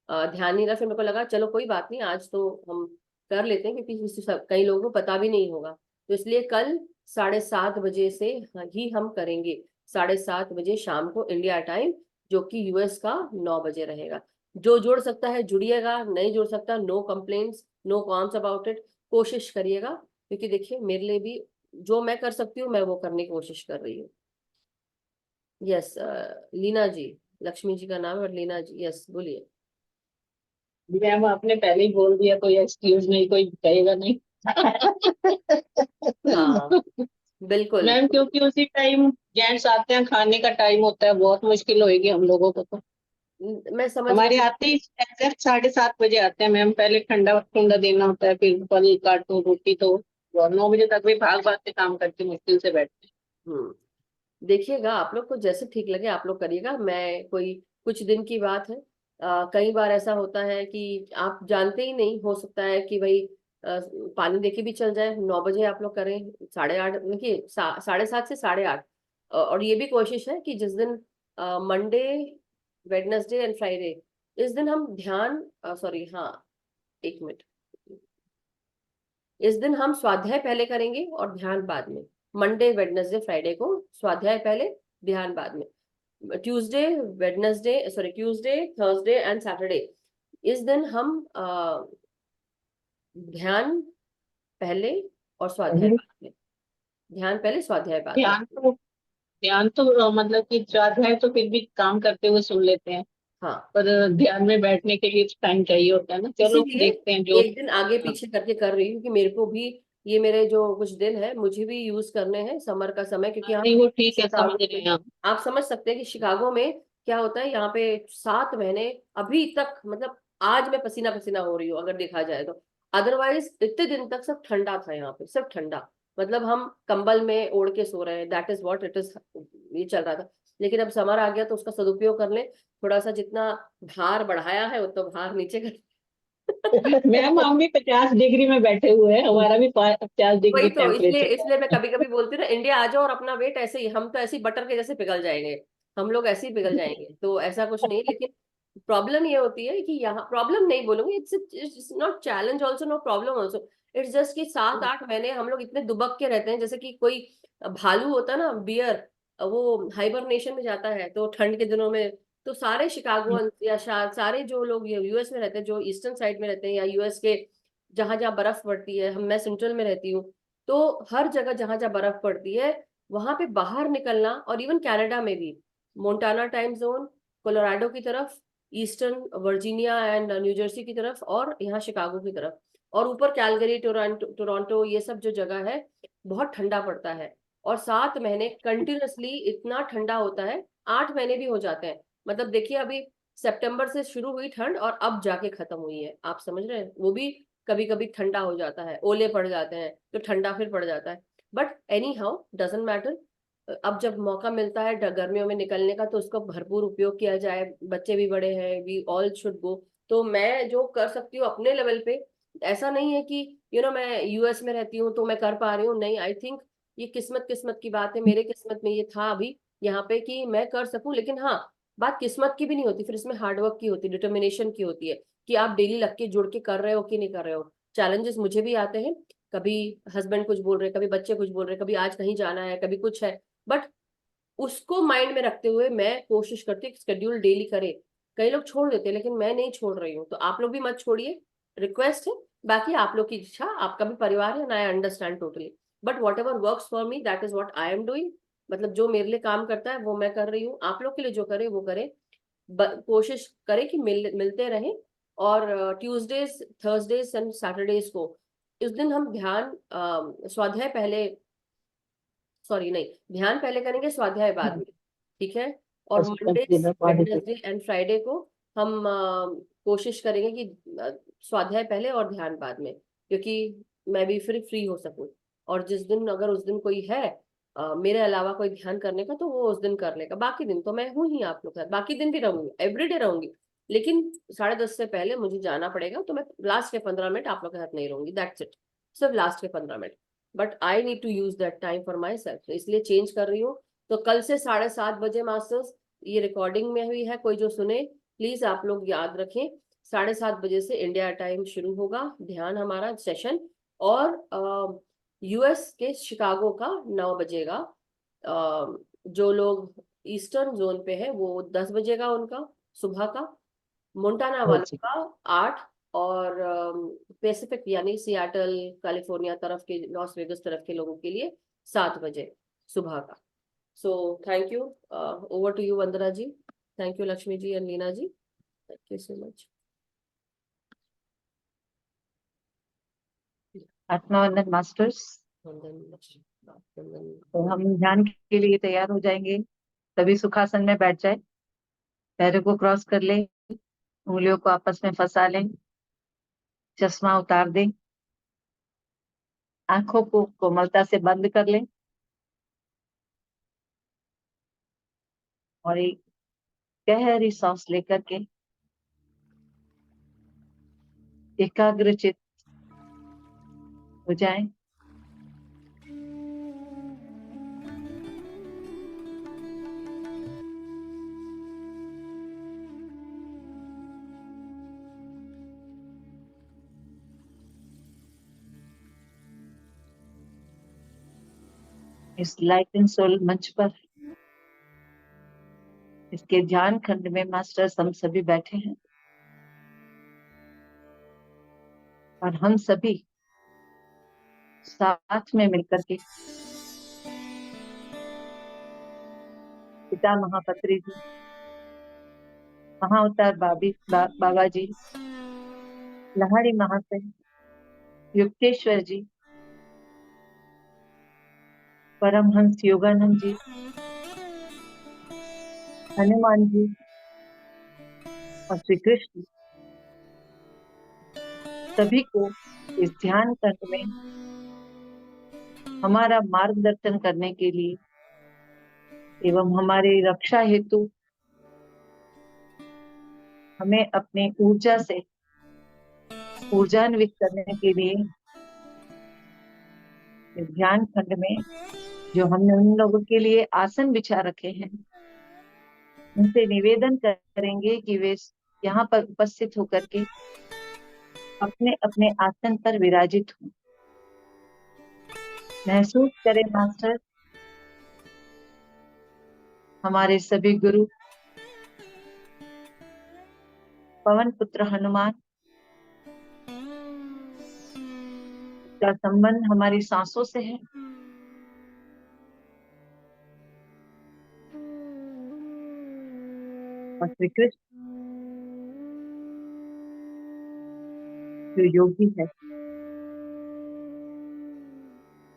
ध्यान नहीं रहा। फिर मेरे को लगा चलो कोई बात नहीं, आज तो हम कर लेते हैं, क्योंकि कई लोगों को पता भी नहीं होगा। तो इसलिए कल 7:30 बजे से ही हम करेंगे, 7:30 बजे शाम को इंडिया टाइम, जो कि यूएस का 9 बजे रहेगा। जो जुड़ सकता है जुड़िएगा, नहीं जुड़ सकता no complaints, no qualms about it. कोशिश करिएगा, क्योंकि देखिए मेरे लिए भी जो मैं कर सकती हूँ मैं वो करने की कोशिश कर रही हूँ। यस लीना जी, लक्ष्मी जी का नाम है और लीना जी, यस बोलिए। मैम आपने पहले ही बोल दिया, कोई एक्सक्यूज नहीं, कोई कहेगा नहीं। हाँ बिल्कुल। मैम क्योंकि उसी टाइम जेंट्स आते हैं, खाने का टाइम होता है, बहुत मुश्किल होगी हम लोगों को। तो मैं समझ हमारे रही आते ही एग्जैक्ट 7:30 बजे आते हैं मैम। पहले ठंडा ठंडा देना होता है, फिर फल काटो, रोटी तो, और 9 बजे तक भी भाग भाग के काम करके मुश्किल से बैठते हूँ। देखिएगा आप लोग को जैसे ठीक लगे आप लोग करिएगा। मैं कोई कुछ दिन की बात है, कई बार ऐसा होता है कि आप जानते ही नहीं, हो सकता है कि भाई पानी देके भी चल जाए। 9 बजे आप लोग करें, 8:30, देखिए 7:30 से 8:30। और ये भी कोशिश है कि जिस दिन मंडे, वेडनेसडे एंड फ्राइडे, इस दिन हम ध्यान, सॉरी हाँ 1 मिनट, इस दिन हम स्वाध्याय पहले करेंगे और ध्यान बाद में। मंडे वेडनेसडे फ्राइडे को स्वाध्याय पहले, ध्यान बाद में। Tuesday, Wednesday, sorry Tuesday, Thursday and Saturday, इस दिन हम ध्यान पहले और स्वाध्याय हैं। बाद में। ध्यान पहले स्वाध्याय बाद में। ध्यान तो मतलब कि स्वाध्याय तो फिर भी काम करते हुए सुन लेते हैं, हाँ पर ध्यान में बैठने के लिए टाइम चाहिए होता है ना। चलो इसीलिए देखते हैं जो। एक दिन आगे पीछे करके कर रही हूँ, क्योंकि मेरे को भी ये मेरे जो कुछ दिन है मुझे भी यूज करने हैं समर का समय, क्योंकि नहीं हम वो ठीक है, समझ शिकागो रहे में, हैं हम। आप समझ सकते हैं कि शिकागो में क्या होता है। यहाँ पे 7 महीने अभी तक, मतलब आज मैं पसीना पसीना हो रही हूँ अगर देखा जाए तो। अदरवाइज इतने दिन तक सब ठंडा था यहाँ पे, सब ठंडा, मतलब हम कंबल में ओढ़ के सो रहे हैं, that is what it is, ये चल रहा था। लेकिन अब समर आ गया तो उसका सदुपयोग कर ले, थोड़ा सा जितना भार बढ़ाया है उतना भार नीचे कर। मैम हम भी 50 डिग्री में बैठे हुए हैं, हमारा भी 50 वही डिग्री तो, इसलिए टेम्परेचर इसलिए मैं कभी कभी बोलती हूँ ना, इंडिया आ जाओ और अपना वेट ऐसे ही, हम तो ऐसे ही बटर के जैसे पिघल जाएंगे, हम लोग ऐसे ही पिघल जाएंगे। तो ऐसा कुछ नहीं, लेकिन प्रॉब्लम ये होती है कि यहाँ, प्रॉब्लम नहीं बोलूंगी, it's not challenge also, no problem also, it's just कि 7-8 महीने हम लोग इतने दुबक के रहते हैं, जैसे कि कोई भालू होता है ना, बियर, वो हाइबरनेशन में जाता है तो ठंड के दिनों में। तो सारे शिकागोअन या सारे जो लोग यूएस में रहते हैं, जो ईस्टर्न साइड में रहते हैं, या यूएस के जहां जहां बर्फ पड़ती है, हम मैं सेंट्रल में रहती हूँ, तो हर जगह जहां जहां बर्फ पड़ती है वहां पे बाहर निकलना, और इवन कनाडा में भी, मोन्टाना टाइम जोन, कोलोराडो की तरफ, eastern Virginia and new Jersey की तरफ, और यहाँ शिकागो की तरफ, और ऊपर कैलगरी, टोरंटो, टोरंटो, ये सब जो जगह है बहुत ठंडा पड़ता है। और 7 महीने कंटिन्यूअसली इतना ठंडा होता है, 8 महीने भी हो जाते हैं। मतलब देखिए अभी सितंबर से शुरू हुई ठंड और अब जाके खत्म हुई है, आप समझ रहे हैं। वो भी कभी कभी ठंडा हो जाता है, ओले पड़ जाते हैं तो ठंडा फिर पड़ जाता है, but any how doesn't matter. अब जब मौका मिलता है गर्मियों में निकलने का तो उसका भरपूर उपयोग किया जाए, बच्चे भी बड़े हैं, वी ऑल शुड गो। तो मैं जो कर सकती हूँ अपने लेवल पे, ऐसा नहीं है कि मैं यूएस में रहती हूँ तो मैं कर पा रही हूँ, नहीं, आई थिंक ये किस्मत किस्मत की बात है, मेरे किस्मत में ये था अभी यहाँ पे कि मैं कर सकूं। लेकिन हाँ, बात किस्मत की भी नहीं होती, फिर इसमें हार्डवर्क की होती है, डिटर्मिनेशन की होती है, कि आप डेली लग के जुड़ के कर रहे हो कि नहीं कर रहे हो। चैलेंजेस मुझे भी आते हैं, कभी हस्बैंड कुछ बोल रहे हैं, कभी बच्चे कुछ बोल रहे हैं, कभी आज कहीं जाना है, कभी कुछ है, बट उसको माइंड में रखते हुए मैं कोशिश करती हूँ शेड्यूल डेली करे। कई लोग छोड़ देते हैं लेकिन मैं नहीं छोड़ रही हूँ, तो आप लोग भी मत छोड़िए, रिक्वेस्ट है। बाकी आप लोग की इच्छा, आपका भी परिवार है, I understand totally, but what ever works for me that is what I am doing. मतलब जो मेरे लिए काम करता है वो मैं कर रही हूँ, आप लोग के लिए जो करे वो करे, कोशिश करें कि मिलते रहें। और ट्यूसडेज, थर्सडेज एंड सैटरडेज को, इस दिन हम ध्यान, स्वाध्याय पहले, सॉरी नहीं, ध्यान पहले करेंगे, स्वाध्याय बाद में, ठीक है। और मंडे, वेडनेसडे एंड फ्राइडे को हम कोशिश करेंगे कि स्वाध्याय पहले और ध्यान बाद में, क्योंकि मैं भी फिर फ्री हो सकूं। और जिस दिन अगर उस दिन कोई है मेरे अलावा कोई ध्यान करने का, तो वो उस दिन कर लेगा। बाकी दिन तो मैं हूँ ही आप लोग के साथ, बाकी दिन भी रहूंगी, एवरीडे रहूंगी, लेकिन 10:30 से पहले मुझे जाना पड़ेगा, तो मैं लास्ट के 15 मिनट आप लोग के साथ नहीं रहूंगी, दैट्स इट। सिर्फ लास्ट के 15 minute, but I need to use that time for myself, तो इसलिए चेंज कर रही हूँ। तो कल से 7:30 बजे मास्टर्स, ये रिकॉर्डिंग में हुई है, कोई जो सुने प्लीज आप लोग याद रखें, 7:30 बजे से इंडिया टाइम शुरू होगा ध्यान हमारा सेशन। और यूएस के शिकागो का 9 बजेगा। जो लोग ईस्टर्न जोन पे है वो 10 बजेगा उनका सुबह का, मोंटाना वालों जी। का 8, और पैसिफिक यानी सियाटल कैलिफोर्निया तरफ के, लॉस वेगस तरफ के लोगों के लिए 7 बजे सुबह का। So thank you, over to you Vandana ji, thank you Lakshmi ji and Leena ji, thank you so much. आत्मा वंदन मास्टर्स। तो हम ध्यान के लिए तैयार हो जाएंगे। सभी सुखासन में बैठ जाए, पैरों को क्रॉस कर ले, उंगलियों को आपस में फंसा लें, चश्मा उतार दें, आंखों को कोमलता से बंद कर लें और एक गहरी सांस लेकर के एकाग्रचित हो जाएं। इस लाइट एंड सोल मंच पर इसके ध्यान खंड में मास्टर्स हम सभी बैठे हैं और हम सभी साथ में मिलकर के पिता महापत्री जी, महाअवतार बाबा जी, लहाड़ी महाशय, युक्तेश्वर जी, परमहंस योगानंद जी, हनुमान जी और श्री कृष्ण, सभी को इस ध्यान खंड में हमारा मार्गदर्शन करने के लिए एवं हमारी रक्षा हेतु हमें अपनी ऊर्जा से ऊर्जान्वित करने के लिए इस ध्यान खंड में जो हमने उन लोगों के लिए आसन बिछा रखे हैं, उनसे निवेदन करेंगे कि वे यहाँ पर उपस्थित होकर के अपने अपने आसन पर विराजित हों। महसूस करें मास्टर, हमारे सभी गुरु पवन पुत्र हनुमान का संबंध हमारी सांसों से है। और श्री कृष्ण जो योगी है,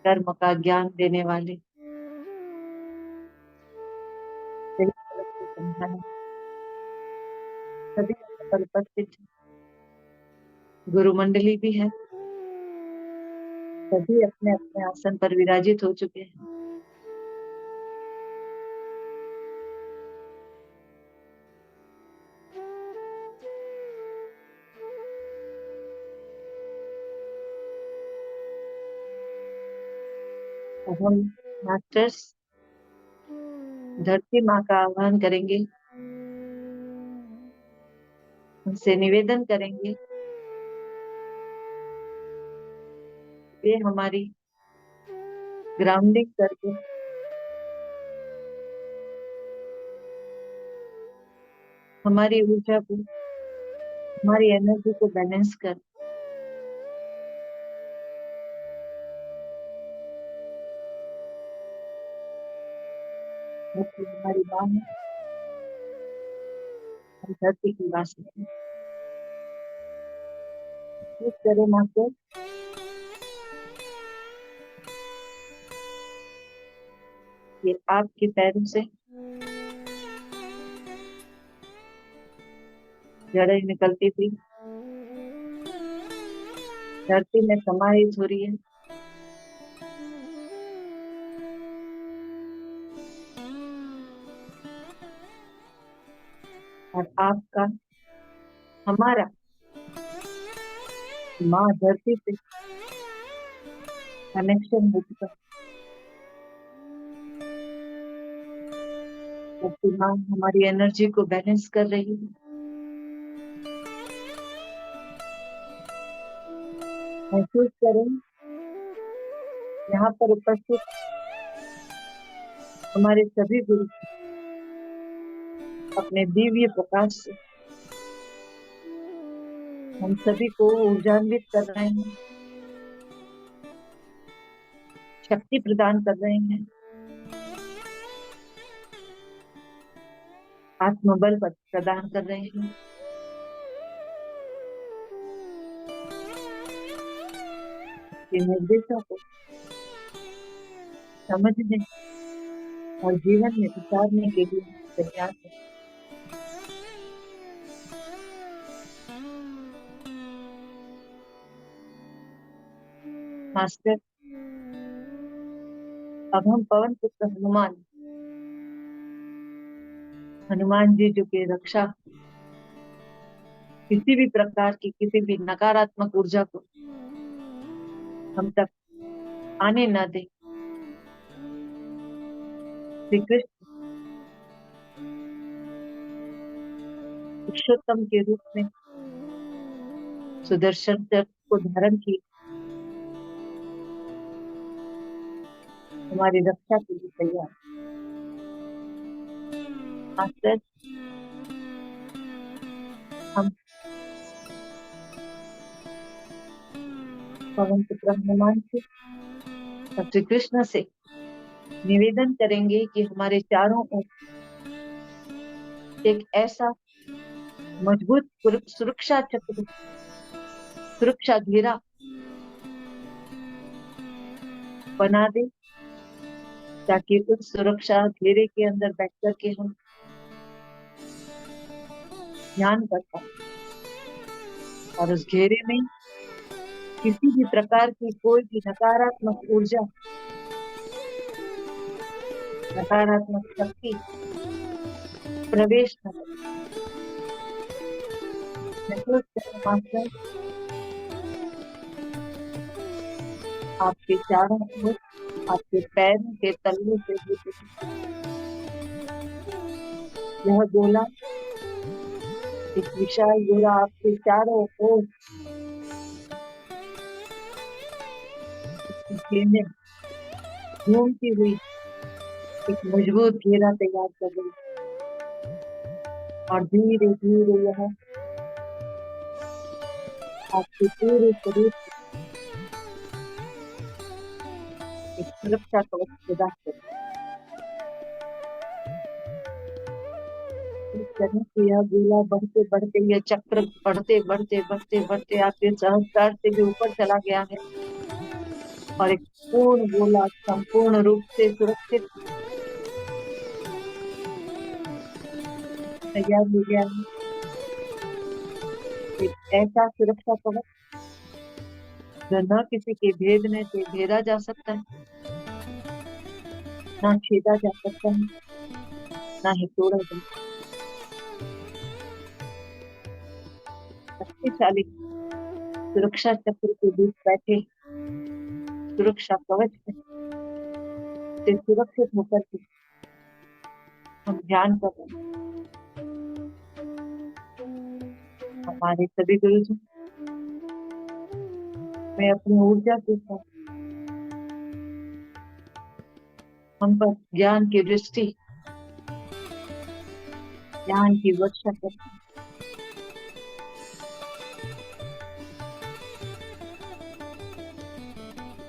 कर्म का ज्ञान देने वाले, सही तरह से समझाने सभी पर उपस्थित है। गुरु मंडली भी है, सभी अपने अपने आसन पर विराजित हो चुके हैं। अब हम मास्टर्स धरती माँ का आह्वान करेंगे, उनसे निवेदन करेंगे वे हमारी ग्राउंडिंग करके हमारी ऊर्जा को, हमारी एनर्जी को बैलेंस कर हमारी माँ है, हम धरती की वासी है। करें मास्टर, ये आपके पैरों से जड़ें निकलती थी, धरती में समाहित हो रही है। और आपका, हमारा माँ धरती से कनेक्शन हो चुका है। धरती माँ हमारी एनर्जी को बैलेंस कर रही है। महसूस करें यहाँ पर उपस्थित हमारे सभी गुरु अपने दिव्य प्रकाश से हम सभी को ऊर्जान्वित कर रहे हैं, शक्ति प्रदान कर रहे हैं, आत्मबल प्रदान कर रहे हैं। ये निर्देशों को समझने और जीवन में उतारने के लिए तैयार है। मास्टर, अब हम पवन पुत्र हनुमान जी जो के रक्षा किसी भी प्रकार की किसी भी नकारात्मक ऊर्जा को हम तक आने न दे। श्री कृष्ण पुरुषोत्तम के रूप में सुदर्शन चक्र को धारण किए हमारी रक्षा के लिए तैयार। मास्टर, हम पवन पुत्र हनुमान से और श्री कृष्ण से निवेदन करेंगे कि हमारे चारों ओर एक ऐसा मजबूत सुरक्षा चक्र, सुरक्षा घेरा बना दे, ताकि उस सुरक्षा घेरे के अंदर बैठ करके हम ध्यान कर पाए और उस घेरे में किसी भी प्रकार की कोई भी नकारात्मक ऊर्जा, नकारात्मक शक्ति प्रवेश न करे। महसूस करें मास्टर, आपके चारों ओर आपके पैरों के तलवे से होते यह गोला, एक विशाल गोला आपके चारों ओर घेरने घूमती हुई एक मजबूत घेरा तैयार कर रही और धीरे धीरे यह आपके पूरे शरीर एक सुरक्षा कवच प्रदान करने से यह गोला बढ़ते बढ़ते, यह चक्र बढ़ते बढ़ते बढ़ते बढ़ते आपके सहस्त्रार से भी ऊपर चला गया है और एक पूर्ण गोला संपूर्ण रूप से सुरक्षित तैयार हो गया है। एक ऐसा सुरक्षा कवच जो न किसी के भेदने से भेदा जा सकता है, न छेदा जा सकता है, न ही तोड़ा जा सकता। शक्तिशाली सुरक्षा चक्र के बीच बैठे सुरक्षा कवच से सुरक्षित होकर के हम ध्यान कर रहे हैं। हमारे सभी गुरुजन मैं अपनी ऊर्जा के साथ हम पर ज्ञान की दृष्टि, ज्ञान की वर्षा करते हैं।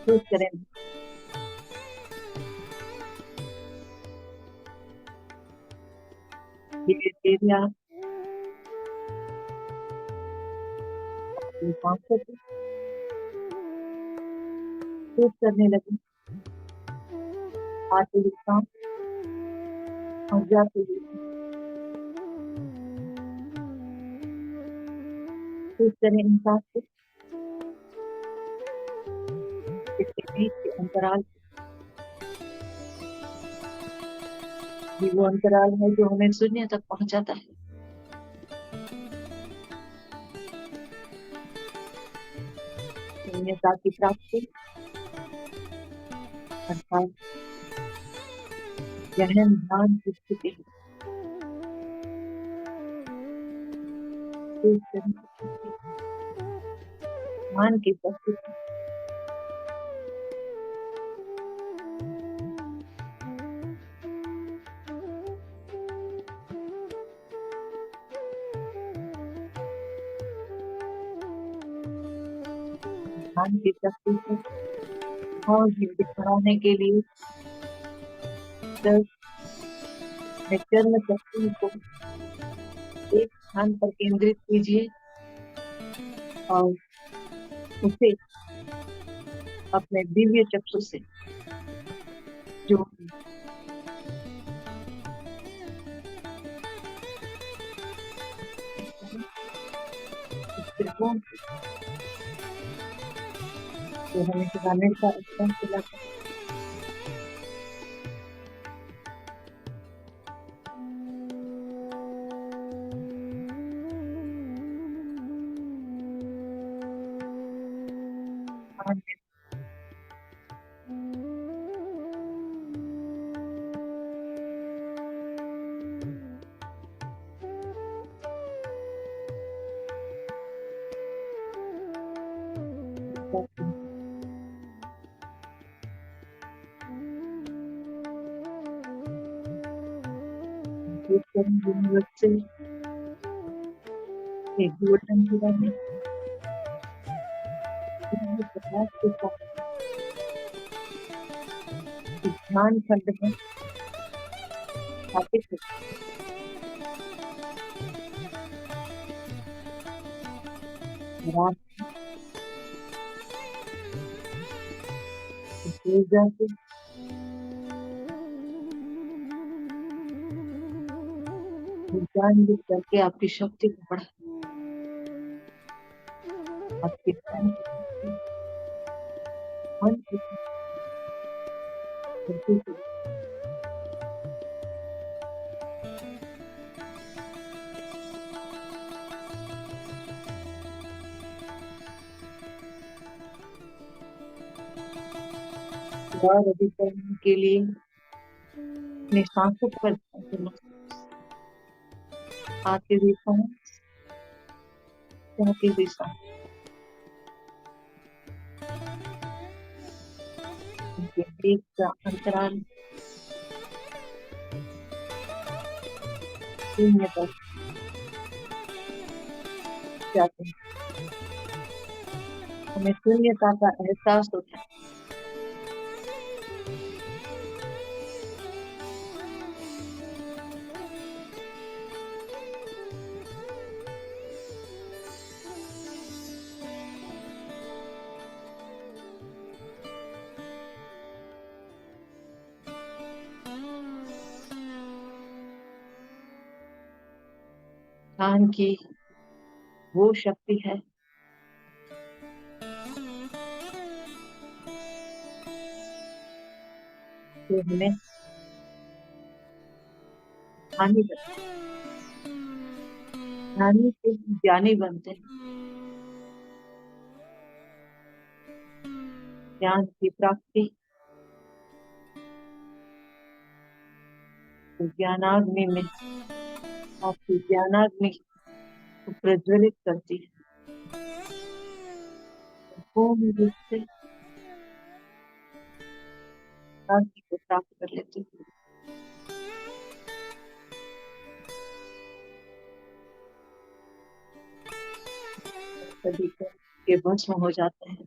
करें धीरे धीरे आप सांसों को महसूस करने लगे। आते हुए सांस और जाते हुए महसूस करें इन सांस को इसके बीच के अंतराल, ये वो अंतराल है जो हमें शून्य तक पहुंचाता है। शून्यता की प्राप्ति अर्थात गहन ध्यान की स्थिति है। इस तरह की स्थिति ध्यान की प्रस्तुति ध्यान की शक्ति से और जीवित बढ़ाने के लिए दस चर्म शक्ति को एक स्थान पर केंद्रित कीजिए और उसे अपने दिव्य चक्षु से जोड़िए। इस त्रिकोण जो हमें हमेशा स्पर्श दिलाता है। यूनिवर्स से एक गोल्डन हीरा में प्रकाश के साथ इस ध्यान खंड में स्थापित है। और आप इस ऊर्जा से ज्ञान करके आपकी शक्ति को बढ़ा, आपके मन की शक्ति को और अधिक करने के लिए अपने सांसों पर आती हुई सांस, जाती हुई सांस, उनके बीच का अंतराल शून्य पर जाते हैं। हमें शून्यता का एहसास होता है। ध्यान की वो शक्ति है जो हमें ज्ञानी से ज्ञानी बनते हैं। ज्ञान की प्राप्ति तो ज्ञानाग्नि में आपकी ज्ञानाग्नि को प्रज्वलित करती है, पूर्ण रूप से शांति को प्राप्त कर लेती है। सभी कर्म के भस्म हो जाते हैं।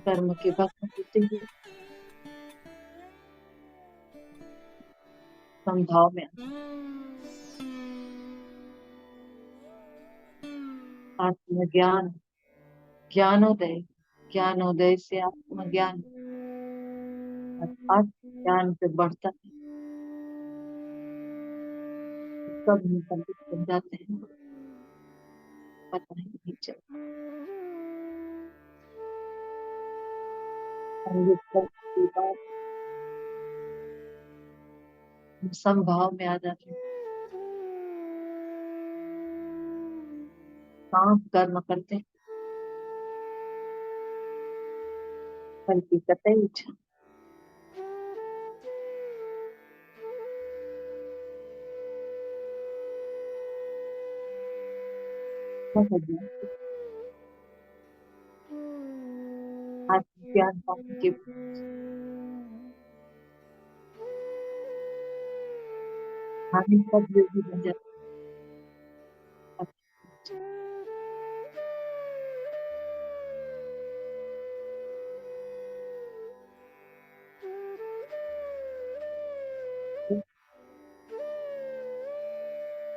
कर्म के भस्म होते ही संभाव में आत्मज्ञान, ज्ञानोदय, ज्ञानोदय से आत्मज्ञान, आत्मज्ञान से बढ़ता है। कब हम संतुष्ट बन जाते हैं पता ही नहीं चलता। संगीत के बाद हम समभाव में आ जाते हैं, काम कर्म करते हैं, फल की कतई इच्छा ज्ञान आत्मज्ञान पाने के हानि सब योगी बन जाते हैं।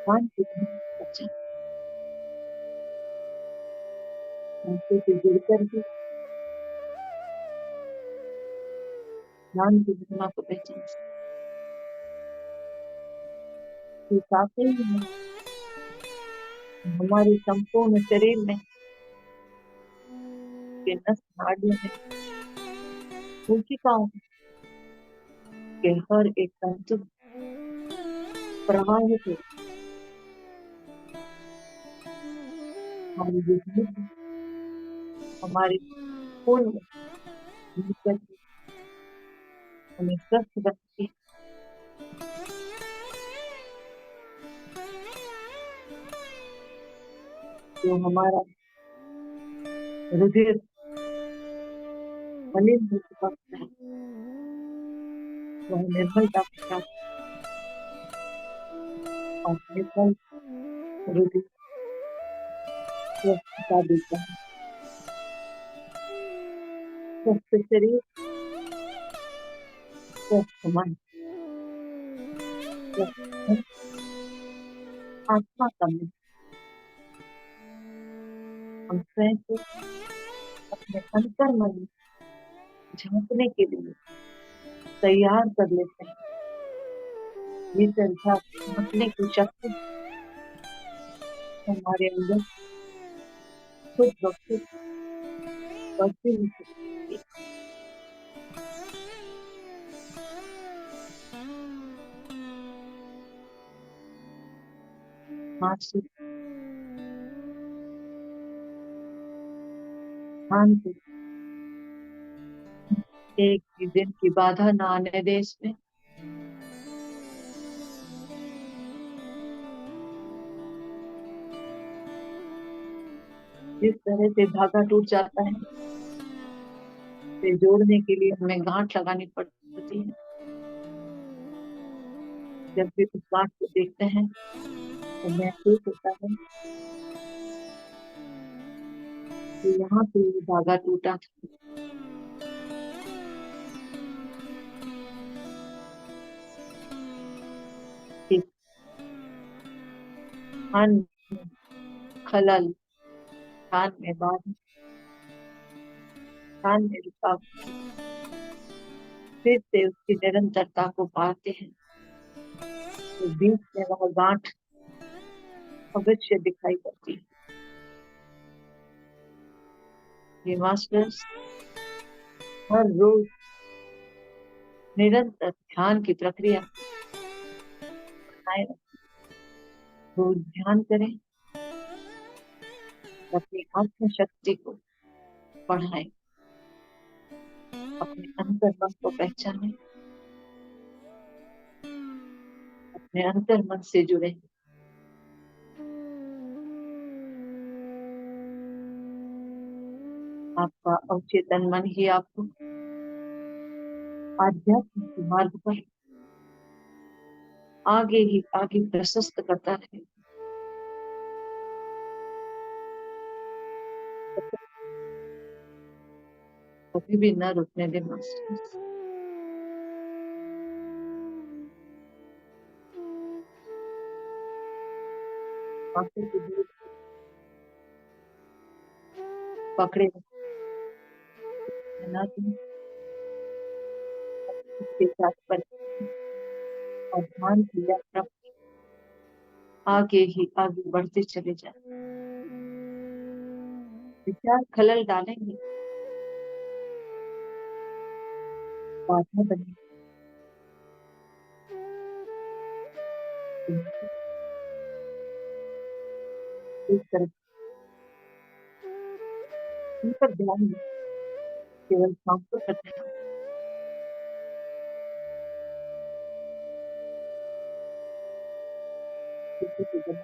ज्ञान के बच्चा उनसे से जुड़कर भी ज्ञान की महिमा को पहचान सकते। साथ ही में हमारे संपूर्ण शरीर में के नस नाड़ियों में कोशिकाओं के हर एक तंतु प्रवाहित हो हमारी जिंदगी हमारे खून में मिलकर हमें स्वस्थ रखती है। जो हमारा रुधिर मलिन हो चुका होता है वह निर्मलता प्राप्त और निर्मल रुधिर स्वस्थता देता है। स्वस्थ शरीर स्वस्थ मन स्वस्थ मन, आत्मा का मन हम स्वयं को अपने अंतर मन में झांकने के लिए तैयार कर लेते हैं। ये संख्या झांकने की शक्ति हमारे अंदर खुद ब खुद बढ़ती हुई है। मानसिक शांति एक भी दिन की बाधा न आने देश में जिस तरह से धागा टूट जाता है उसे जोड़ने के लिए हमें गांठ लगानी पड़ती है। जब भी उस गांठ को देखते हैं तो महसूस होता है कि यहाँ से ये धागा टूटा था। स्थान में खलल, स्थान में बाधा, स्थान में रुकावट, फिर से उसकी निरंतरता को पाते हैं तो बीच में वह गांठ अवश्य दिखाई पड़ती है। ये मास्टर्स हर रोज निरंतर ध्यान की प्रक्रिया बनाए रखें। रोज ध्यान करें, अपनी आत्म शक्ति को बढ़ाएं, अपने अंतर मन को पहचानें, अपने अंतर मन से जुड़े। आपका अवचेतन मन ही आपको आध्यात्म के मार्ग पर आगे ही आगे प्रशस्त करता रहे। कभी भी न रुकने दे मास्टर्स। आंखों की दूर पकड़े इसके साथ पर और ध्यान की यात्रा आगे ही आगे बढ़ते चले जाए। विचार खलल डालेंगे बाद में बनी। इस तरह इन पर ध्यान नहीं, केवल सांस को करते हैं। किसी को जब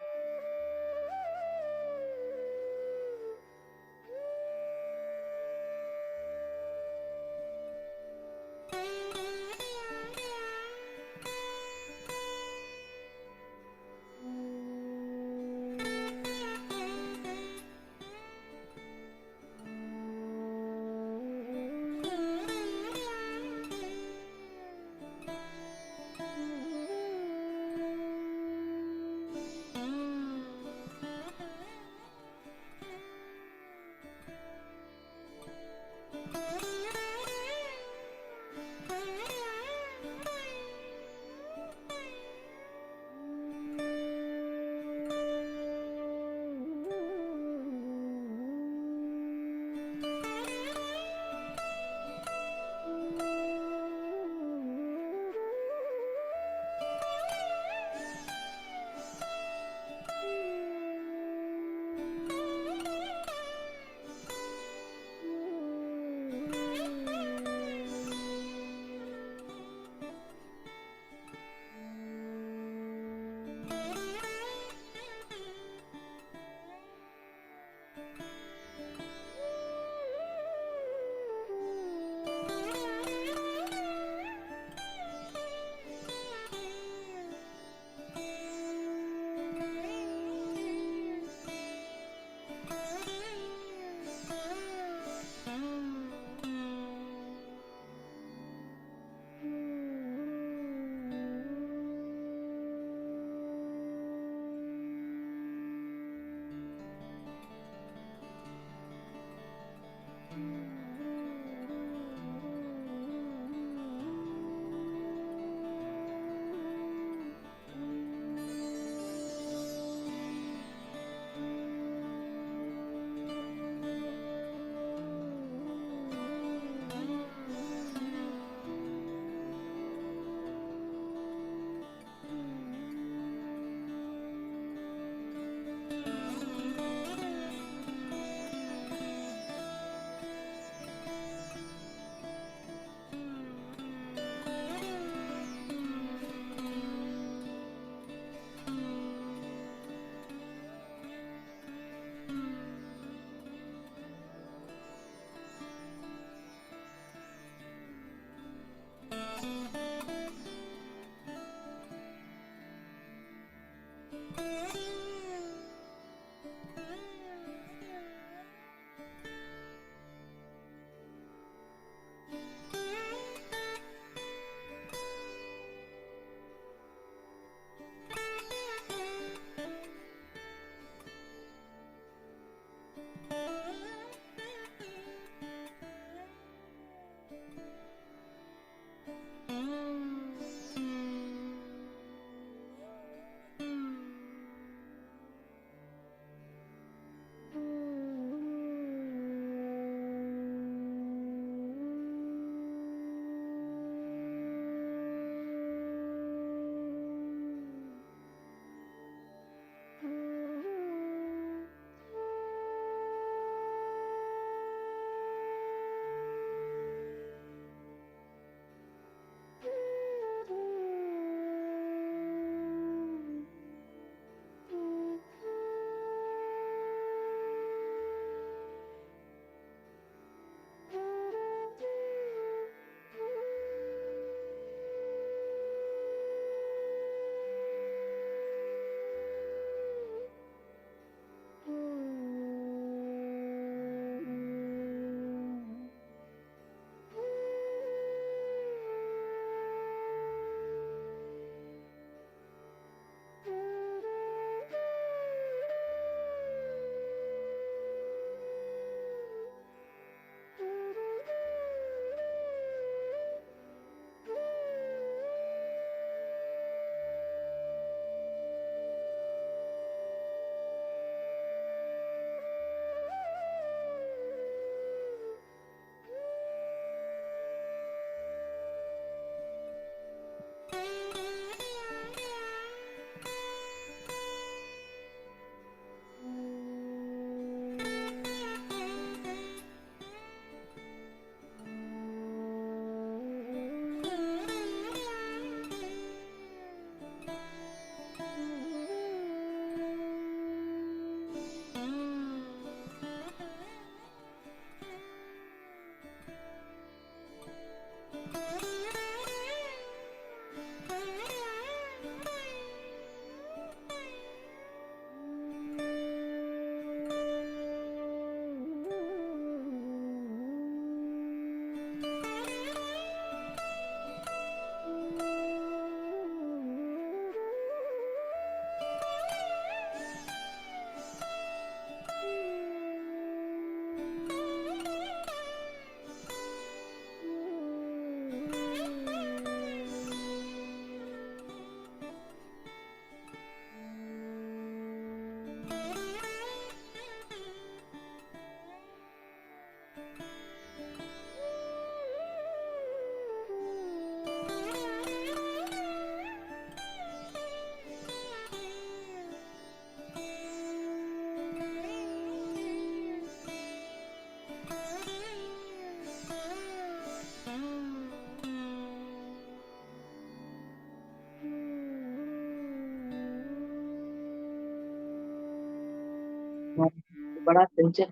बड़ा चंचल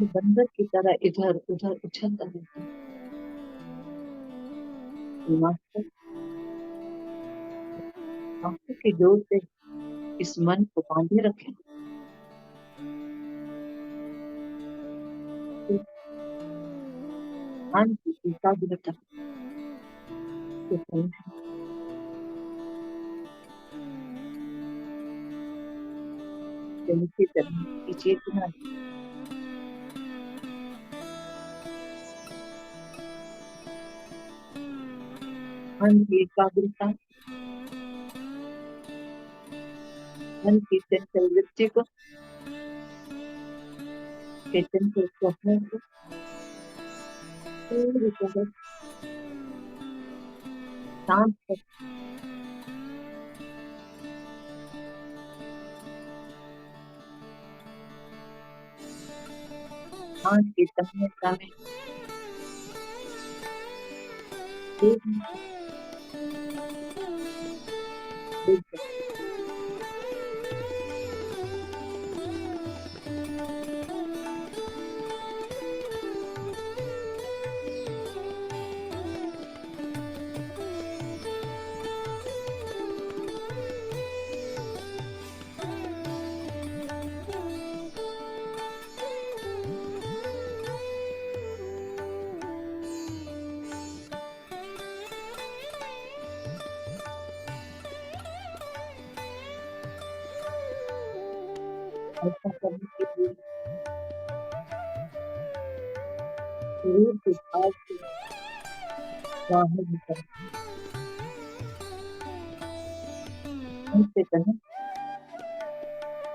बंदर की तरह इधर उधर उछलता रहता है। मास्टर आंखों की डोर से इस मन को बांधे रखे। ध्यान की एकाग्रता से समझे चलते करने की चेतना मन की एकाग्रता मन की चंचल वृत्ति को चंचल स्वप्नों को पूरी तरह शांत कर ध्यान की तन्मयता में एक मिनट ऐसा करने के लिए शरीर के भाव से बाहर निकल उनसे कहें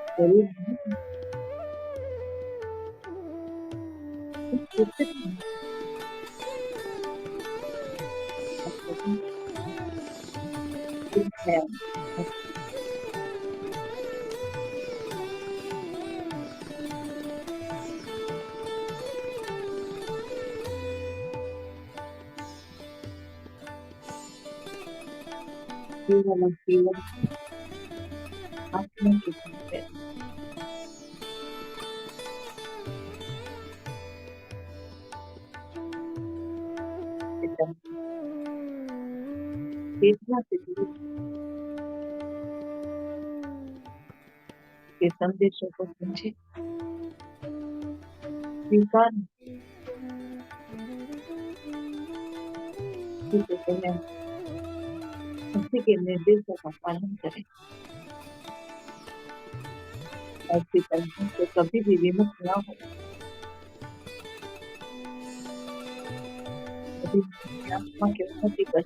शरीर नहीं कुछ है केवल आत्मा के है चेतना से जुड़े के संदेशों को समझे स्वीकार उसी के निर्देशों का पालन करें ऐसी तरह से कभी भी विमुक्त ना हो कभी आत्मा की उन्नति कर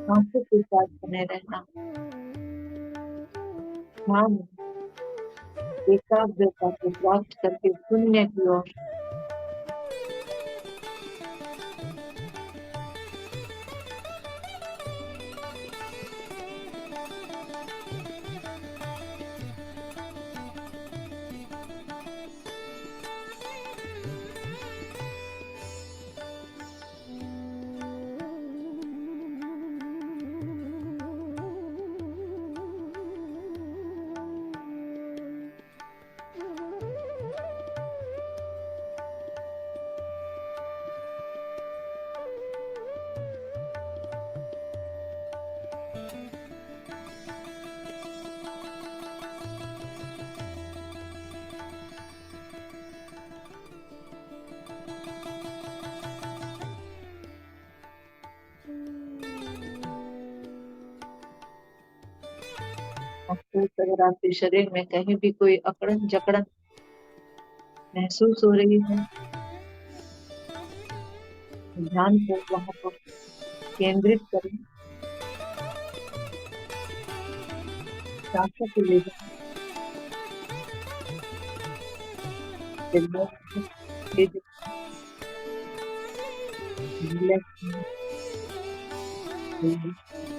आंखों के साथ बने रहना ध्यान एकाग्रता को प्राप्त करके शून्य की ओर अफसोस अगर आपके शरीर में कहीं भी कोई अकड़न जकड़न महसूस हो रही है, ध्यान को वहां पर केंद्रित करें, सांसों को ले जाएं, रिलैक्स रिलैक्स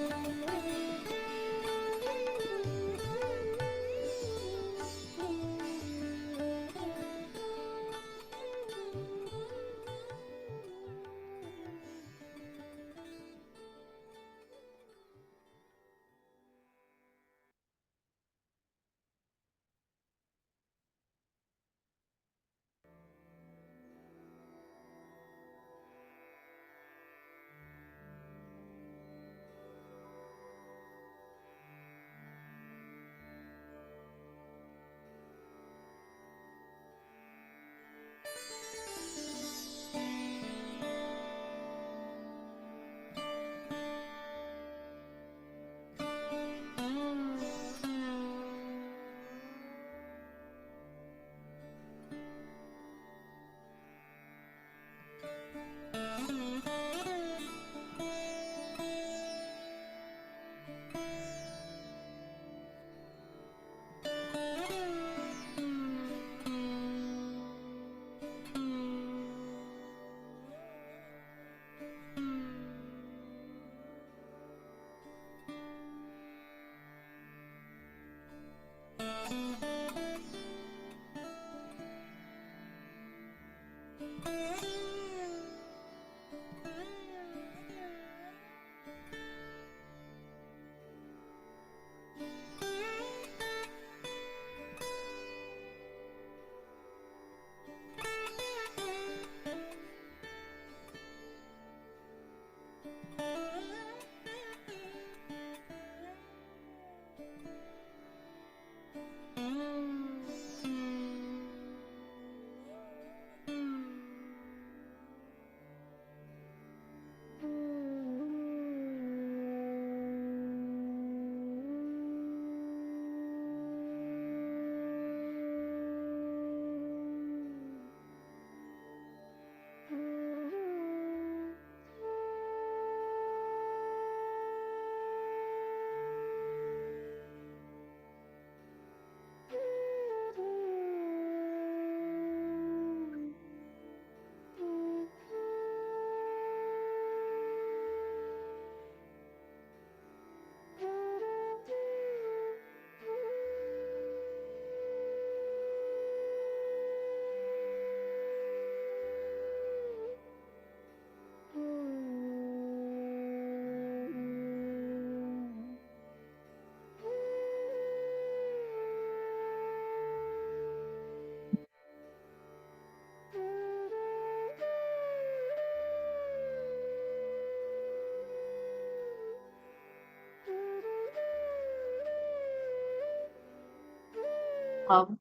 हम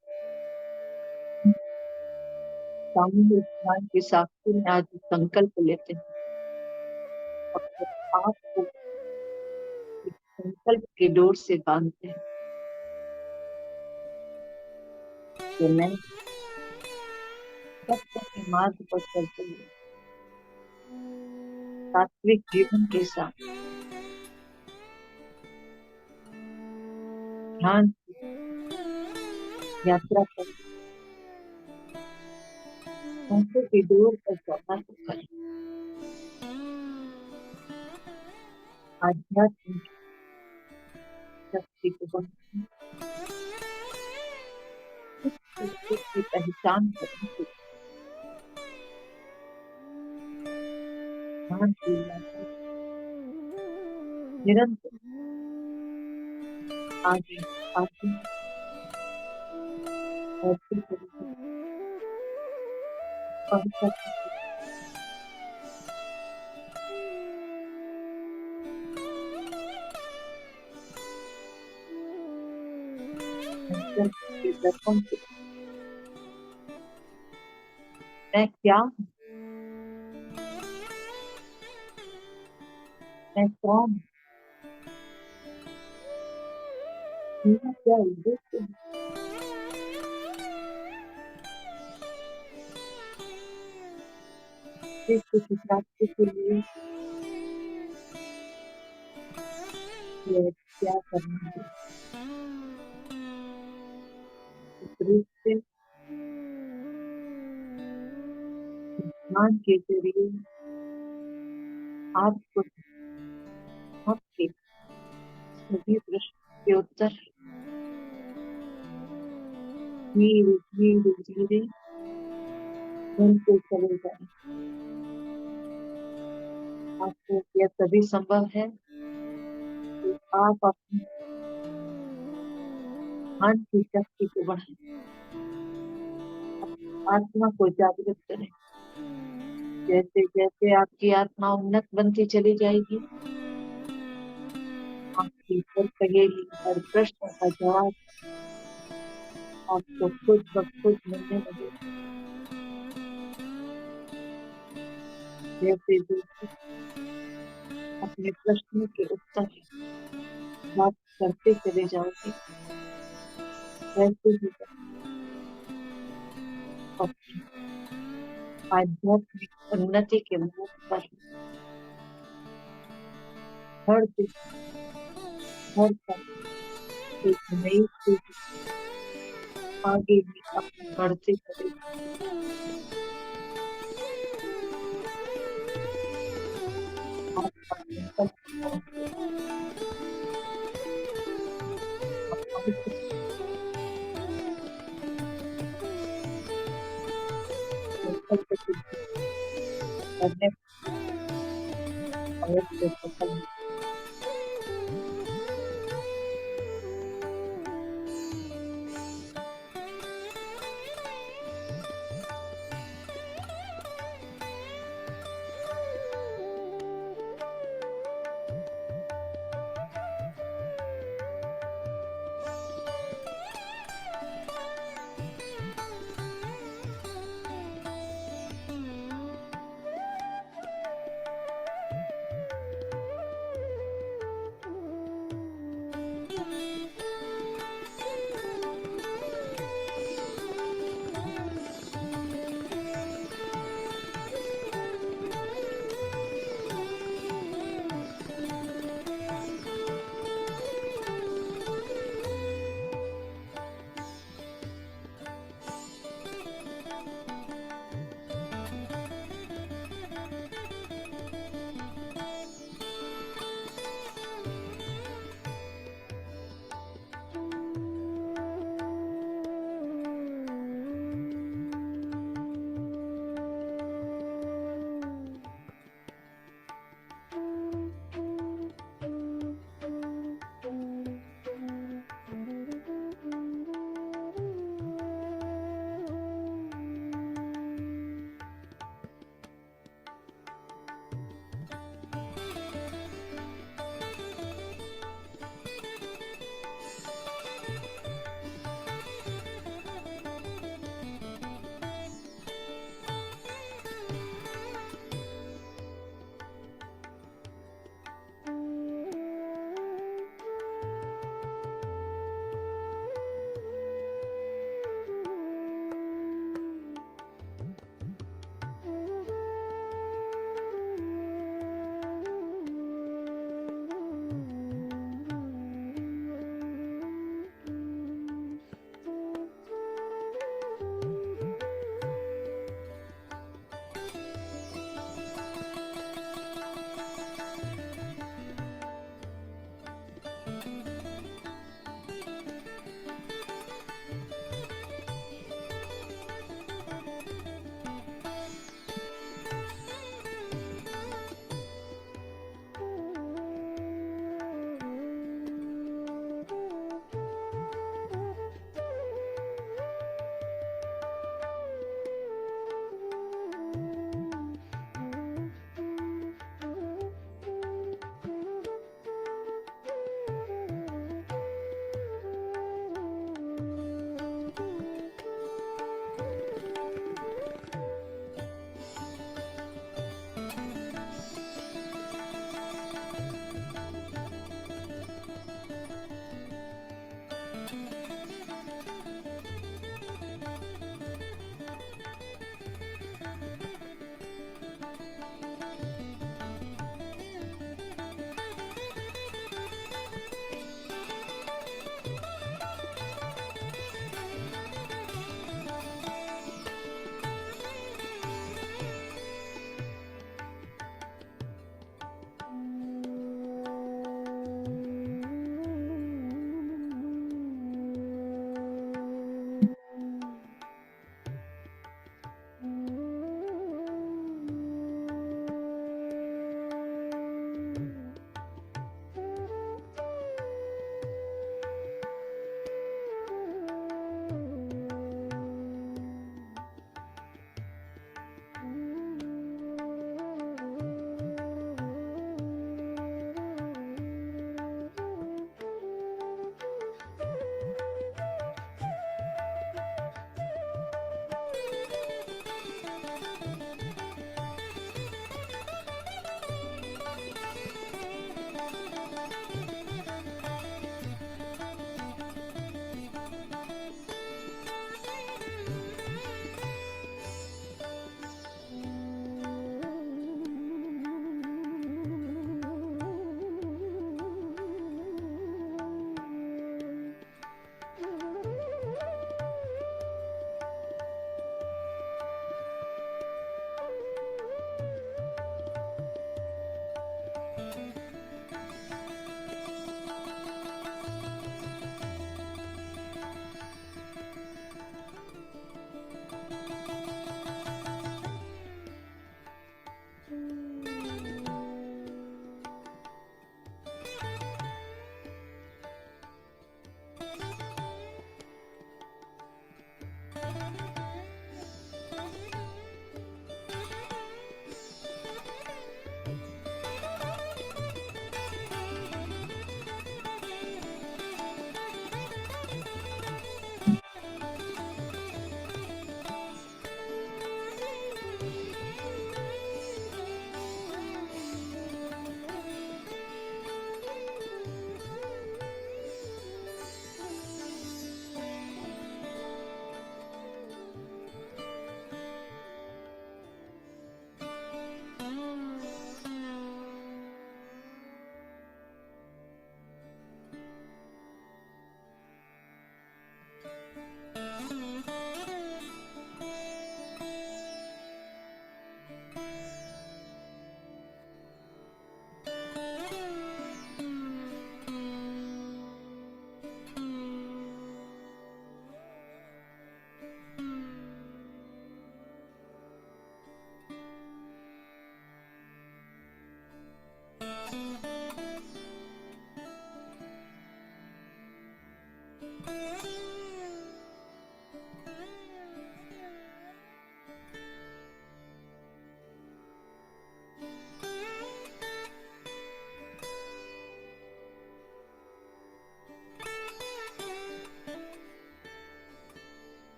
सामूहिक ध्यान की साक्षी में आज संकल्प लेते हैं और फिर आपको इस संकल्प की डोर से बांधते हैं कि मैं सत्य के मार्ग पर चलते हुए सात्विक जीवन के साथ ध्यान की यात्रा कर सांसों की डोर पर चढ़ना करें, आध्यात्मिक शक्ति को बढ़ाने की पहचान करने के ध्यान की यात्रा निरंतर आगे आगे और फिर बढ़कर अंतर के दर्पण से मैं क्या हूँ, मैं कौन हूँ, जीना क्या उद्देश्य है? उद्देश्य की प्राप्ति के लिए यह क्या करना है? इस रूप से ध्यान के जरिए आपको आपके सभी प्रश्न के उत्तर धीरे धीरे धीरे बनते चले जाए। आपको यह तभी संभव है कि आप अपनी ध्यान की शक्ति को बढ़ाएं, आत्मा को जागृत करें। जैसे जैसे आपकी आत्मा उन्नत बनती चली जाएगी, आपकी हर कहेगी, हर प्रश्न का जवाब आपको खुद ब खुद मिलने लगे। जैसे जैसे अपने प्रश्नों के उत्तर प्राप्त करते चले जाओगे, वैसे ही अपनी आध्यात्मिक उन्नति के मार्ग पर हर दिन हर पल एक नई सीढ़ी आगे भी अपनी बढ़ते चले आपका संकल्प अवश्य संकल्प सिद्धि करने अवश्य सफल हो।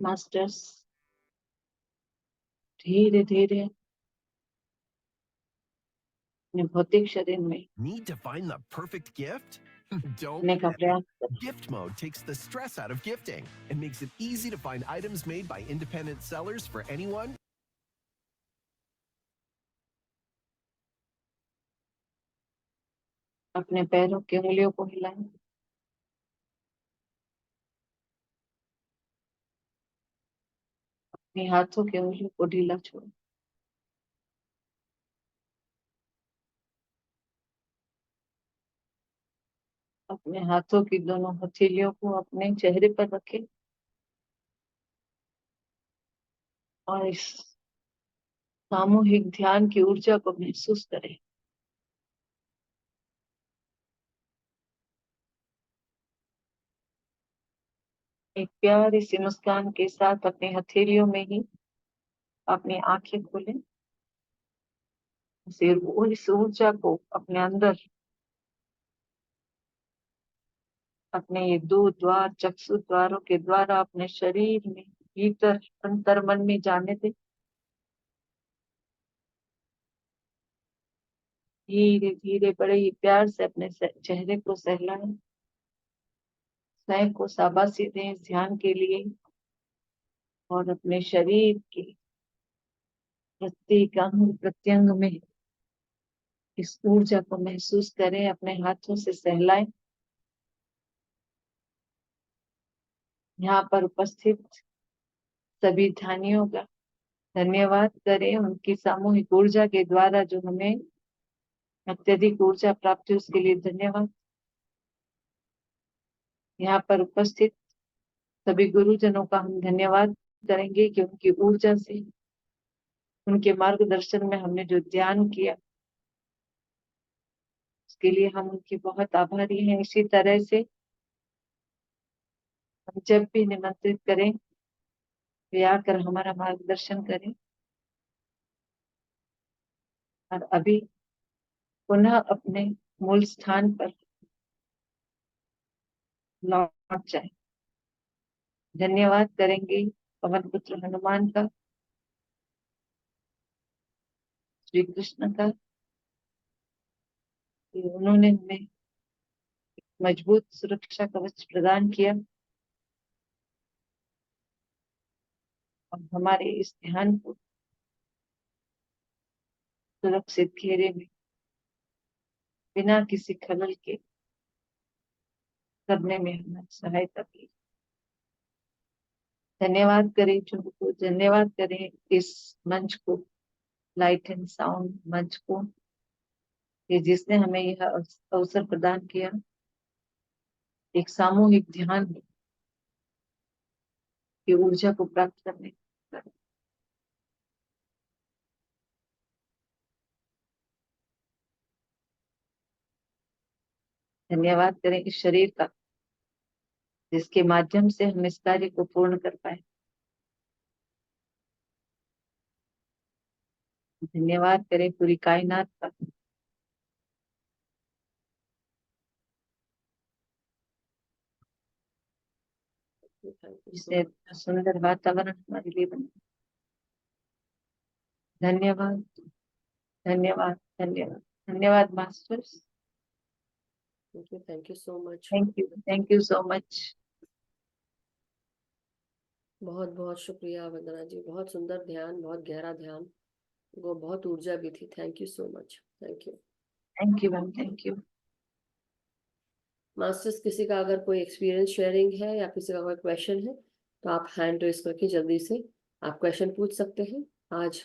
मास्टर्स धीरे धीरे अपने भौतिक शरीर में Need to find the perfect gift? Don't रखने का panic. प्रयास करें। Gift Mode takes the stress out of gifting and makes it easy to find items made by independent sellers for anyone. अपने पैरों की उंगलियों को हिलाएं। अपने हाथों की उंगलियों को ढीला छोड़ें। अपने हाथों की दोनों हथेलियों को अपने चेहरे पर रखें और इस सामूहिक ध्यान की ऊर्जा को महसूस करें। एक प्यारी सी मुस्कान के साथ अपनी हथेलियों में ही अपनी आंखें खोलें। इस ऊर्जा को अपने अंदर, अपने ये दो द्वार, चक्षु द्वारों के द्वारा अपने शरीर में भीतर अंतर मन में जाने दें। धीरे धीरे बड़े ही प्यार से अपने चेहरे को सहलाएं। स्वयं को शाबाशी दें इस ध्यान के लिए और अपने शरीर के प्रत्येक अंग प्रत्यंग में इस ऊर्जा को महसूस करें। अपने हाथों से सहलाएं। यहाँ पर उपस्थित सभी ध्यानियों का धन्यवाद करें। उनकी सामूहिक ऊर्जा के द्वारा जो हमें अत्यधिक ऊर्जा प्राप्त हुई उसके लिए धन्यवाद। यहाँ पर उपस्थित सभी गुरुजनों का हम धन्यवाद करेंगे कि उनकी ऊर्जा से, उनके मार्गदर्शन में हमने जो ध्यान किया उसके लिए हम उनके बहुत आभारी हैं। इसी तरह से हम जब भी निमंत्रित करें वे आकर हमारा मार्गदर्शन करें। और अभी पुनः अपने मूल स्थान पर लौट जाए। धन्यवाद करेंगे पवन पुत्र हनुमान का, श्री कृष्ण का, कि उन्होंने हमें मजबूत सुरक्षा कवच प्रदान किया और हमारे इस ध्यान को सुरक्षित घेरे में बिना किसी खलल के करने में हमारी सहायता की। धन्यवाद करें को, धन्यवाद करें इस मंच को, लाइट एंड साउंड मंच को, कि जिसने हमें यह अवसर प्रदान किया एक सामूहिक ध्यान की ऊर्जा को प्राप्त करने का। धन्यवाद करें इस शरीर का जिसके माध्यम से हम इस कार्य को पूर्ण कर पाए। धन्यवाद करें पूरी कायनात का जिसने सुंदर वातावरण हमारे लिए बना। धन्यवाद धन्यवाद धन्यवाद धन्यवाद masters. Thank you so much. Thank you so much. बहुत बहुत शुक्रिया वंदना जी, बहुत सुंदर ध्यान, बहुत गहरा ध्यान, वो बहुत ऊर्जा भी थी। Thank you so much. Thank you. Thank you ma'am, thank you. Masters, किसी का अगर कोई एक्सपीरियंस शेयरिंग है या किसी का कोई क्वेश्चन है तो आप हैंड रेस करके जल्दी से आप क्वेश्चन पूछ सकते हैं। आज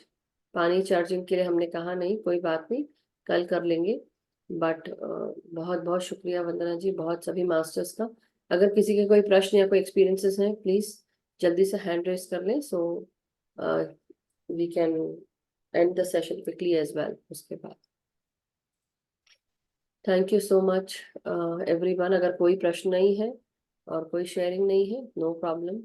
पानी चार्जिंग के लिए हमने कहा नहीं, कोई बात नहीं, कल कर लेंगे। बट बहुत बहुत शुक्रिया वंदना जी, बहुत सभी मास्टर्स का। अगर किसी के कोई प्रश्न या कोई एक्सपीरियंसेस हैं प्लीज जल्दी से हैंड रेस कर लें, so we can end the session quickly as well उसके बाद। Thank you so much everyone. अगर कोई प्रश्न नहीं है और कोई शेयरिंग नहीं है, नो प्रॉब्लम।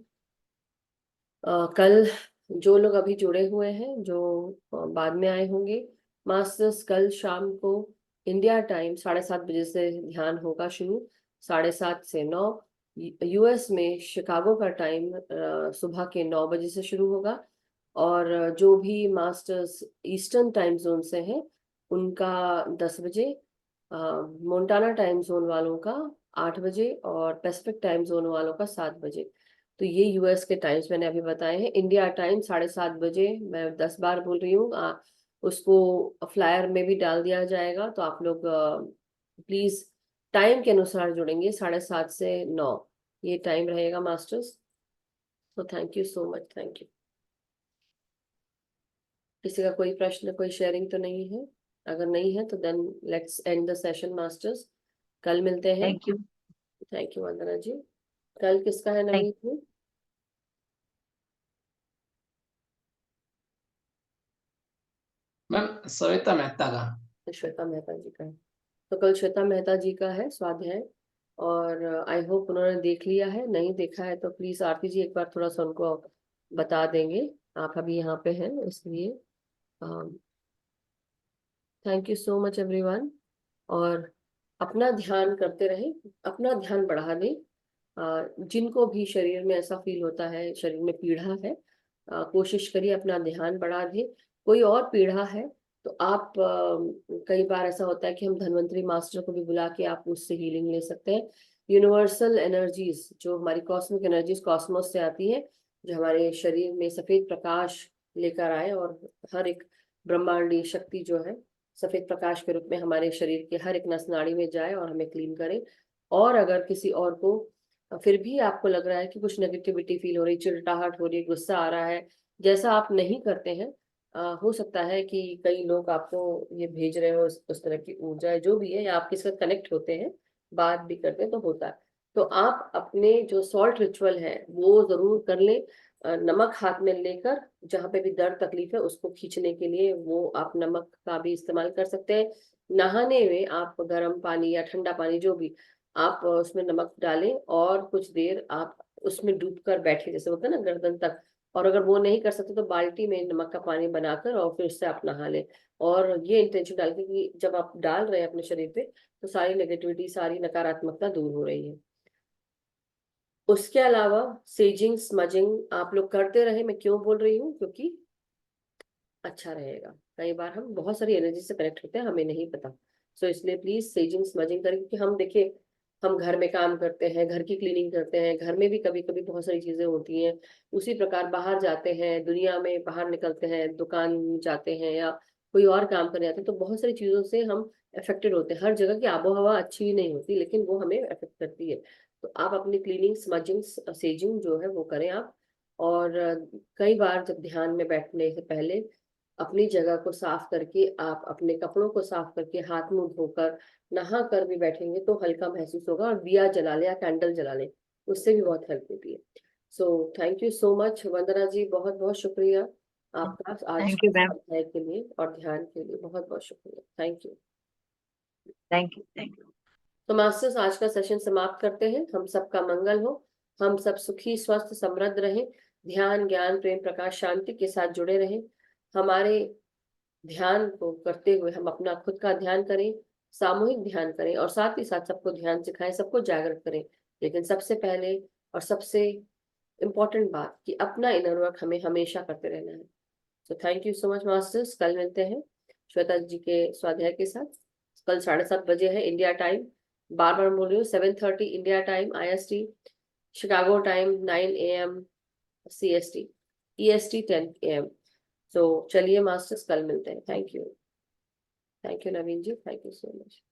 कल जो लोग अभी जुड़े हुए हैं, जो बाद में आए होंगे, मास्टर्स कल शाम को इंडिया टाइम 7:30 बजे से ध्यान होगा शुरू, 7:30 से 9। यूएस में शिकागो का टाइम सुबह के 9 बजे से शुरू होगा, और जो भी मास्टर्स ईस्टर्न टाइम जोन से हैं उनका 10 बजे, मोंटाना टाइम जोन वालों का 8 बजे और पैसिफिक टाइम जोन वालों का 7 बजे। तो ये यूएस के टाइम्स मैंने अभी बताए हैं। इंडिया टाइम 7:30 बजे, मैं 10 बार बोल रही हूँ, उसको फ्लायर में भी डाल दिया जाएगा, तो आप लोग प्लीज टाइम के अनुसार जुड़ेंगे। 7:30 से 9 ये टाइम रहेगा मास्टर्स। तो thank you so much, thank you. किसी का कोई प्रश्न, कोई शेयरिंग तो नहीं है? अगर नहीं है तो then let's end the session masters. कल मिलते हैं। Thank you. Thank you Vandana ji. कल किसका है नवीन जी? मैम सविता मेहता का। श्वेता मेहता जी का है। तो कल श्वेता मेहता जी का है स्वाध्याय, और आई होप उन्होंने देख लिया है। नहीं देखा है तो प्लीज आरती जी एक बार थोड़ा सा उनको बता देंगे, आप अभी यहाँ पे हैं इसलिए। Thank you so much everyone, और अपना ध्यान करते रहें, अपना ध्यान बढ़ा दें। जिनको भी शरीर में ऐसा फील होता है, शरीर में पीड़ा है, कोशिश करिए अपना ध्यान बढ़ा दें। कोई और पीड़ा है तो आप कई बार ऐसा होता है कि हम धन्वंतरी मास्टर को भी बुला के आप उससे हीलिंग ले सकते हैं। यूनिवर्सल एनर्जीज, जो हमारी कॉस्मिक एनर्जीज कॉस्मोस से आती है, जो हमारे शरीर में सफेद प्रकाश लेकर आए, और हर एक ब्रह्मांडीय शक्ति जो है सफेद प्रकाश के रूप में हमारे शरीर के हर एक नस नाड़ी में जाए और हमें क्लीन करे। और अगर किसी और को फिर भी आपको लग रहा है कि कुछ नेगेटिविटी फील हो रही, चिड़चिड़ाहट हो रही, गुस्सा आ रहा है, जैसा आप नहीं करते हैं, हो सकता है कि कई लोग आपको ये भेज रहे हो उस तरह की ऊर्जा, जो भी है, या आप किसी साथ कनेक्ट होते हैं, बात भी करते हैं तो होता है। तो आप अपने जो सॉल्ट रिचुअल है वो जरूर कर लें। नमक हाथ में लेकर जहाँ पे भी दर्द तकलीफ है उसको खींचने के लिए वो आप नमक का भी इस्तेमाल कर सकते हैं। नहाने में आप गर्म पानी या ठंडा पानी जो भी, आप उसमें नमक डालें और कुछ देर आप उसमें डूब कर बैठे, जैसे होता है ना गर्दन तक। और अगर वो नहीं कर सकते तो बाल्टी में नमक का पानी बनाकर और फिर उससे आप नहा लें। और ये इंटेंशन डाल के कि जब आप डाल रहे हैं अपने शरीर पे तो सारी नेगेटिविटी, सारी नकारात्मकता दूर हो रही है। उसके अलावा सेजिंग स्मजिंग आप लोग करते रहे। मैं क्यों बोल रही हूँ? क्योंकि अच्छा रहेगा। कई बार हम बहुत सारी एनर्जी से कनेक्ट होते हैं, हमें नहीं पता। सो इसलिए प्लीज सेजिंग स्मजिंग करें, क्योंकि हम देखिए, हम घर में काम करते हैं, घर की क्लीनिंग करते हैं, घर में भी कभी कभी बहुत सारी चीजें होती हैं। उसी प्रकार बाहर जाते हैं, दुनिया में बाहर निकलते हैं, दुकान जाते हैं या कोई और काम करने जाते हैं, तो बहुत सारी चीजों से हम अफेक्टेड होते हैं। हर जगह की आबो हवा अच्छी ही नहीं होती, लेकिन वो हमें अफेक्ट करती है। तो आप अपनी क्लीनिंग स्मजिंग सेजिंग जो है वो करें आप। और कई बार जब ध्यान में बैठने से पहले अपनी जगह को साफ करके, आप अपने कपड़ों को साफ करके, हाथ मुंह धोकर, नहा कर भी बैठेंगे तो हल्का महसूस होगा। और दिया जला ले या कैंडल जला ले, उससे भी बहुत हेल्प होती है। So thank you so much Vandana ji, बहुत बहुत शुक्रिया आपका आज थैंक यू मैम। अध्याय के लिए और ध्यान के लिए, बहुत बहुत शुक्रिया, thank you. Thank you. Thank you. तो मास्टर्स आज का सेशन समाप्त करते हैं। हम सबका मंगल हो, हम सब सुखी स्वस्थ समृद्ध रहें, ध्यान ज्ञान प्रेम प्रकाश शांति के साथ जुड़े रहें। हमारे ध्यान को करते हुए हम अपना खुद का ध्यान करें, सामूहिक ध्यान करें, और साथ ही साथ सबको ध्यान सिखाएं, सबको जागृत करें। लेकिन सबसे पहले और सबसे इम्पोर्टेंट बात कि अपना इनर वर्क हमें हमेशा करते रहना है। So thank you so much masters. कल मिलते हैं श्वेता जी के स्वाध्याय के साथ। कल 7:30 बजे है इंडिया टाइम, बार बार बोल रही हूँ, 7:30 India time IST, Chicago time 9 AM CST, EST 10 AM। तो चलिए मास्टर्स, कल मिलते हैं। Thank you Naveen ji, thank you so much.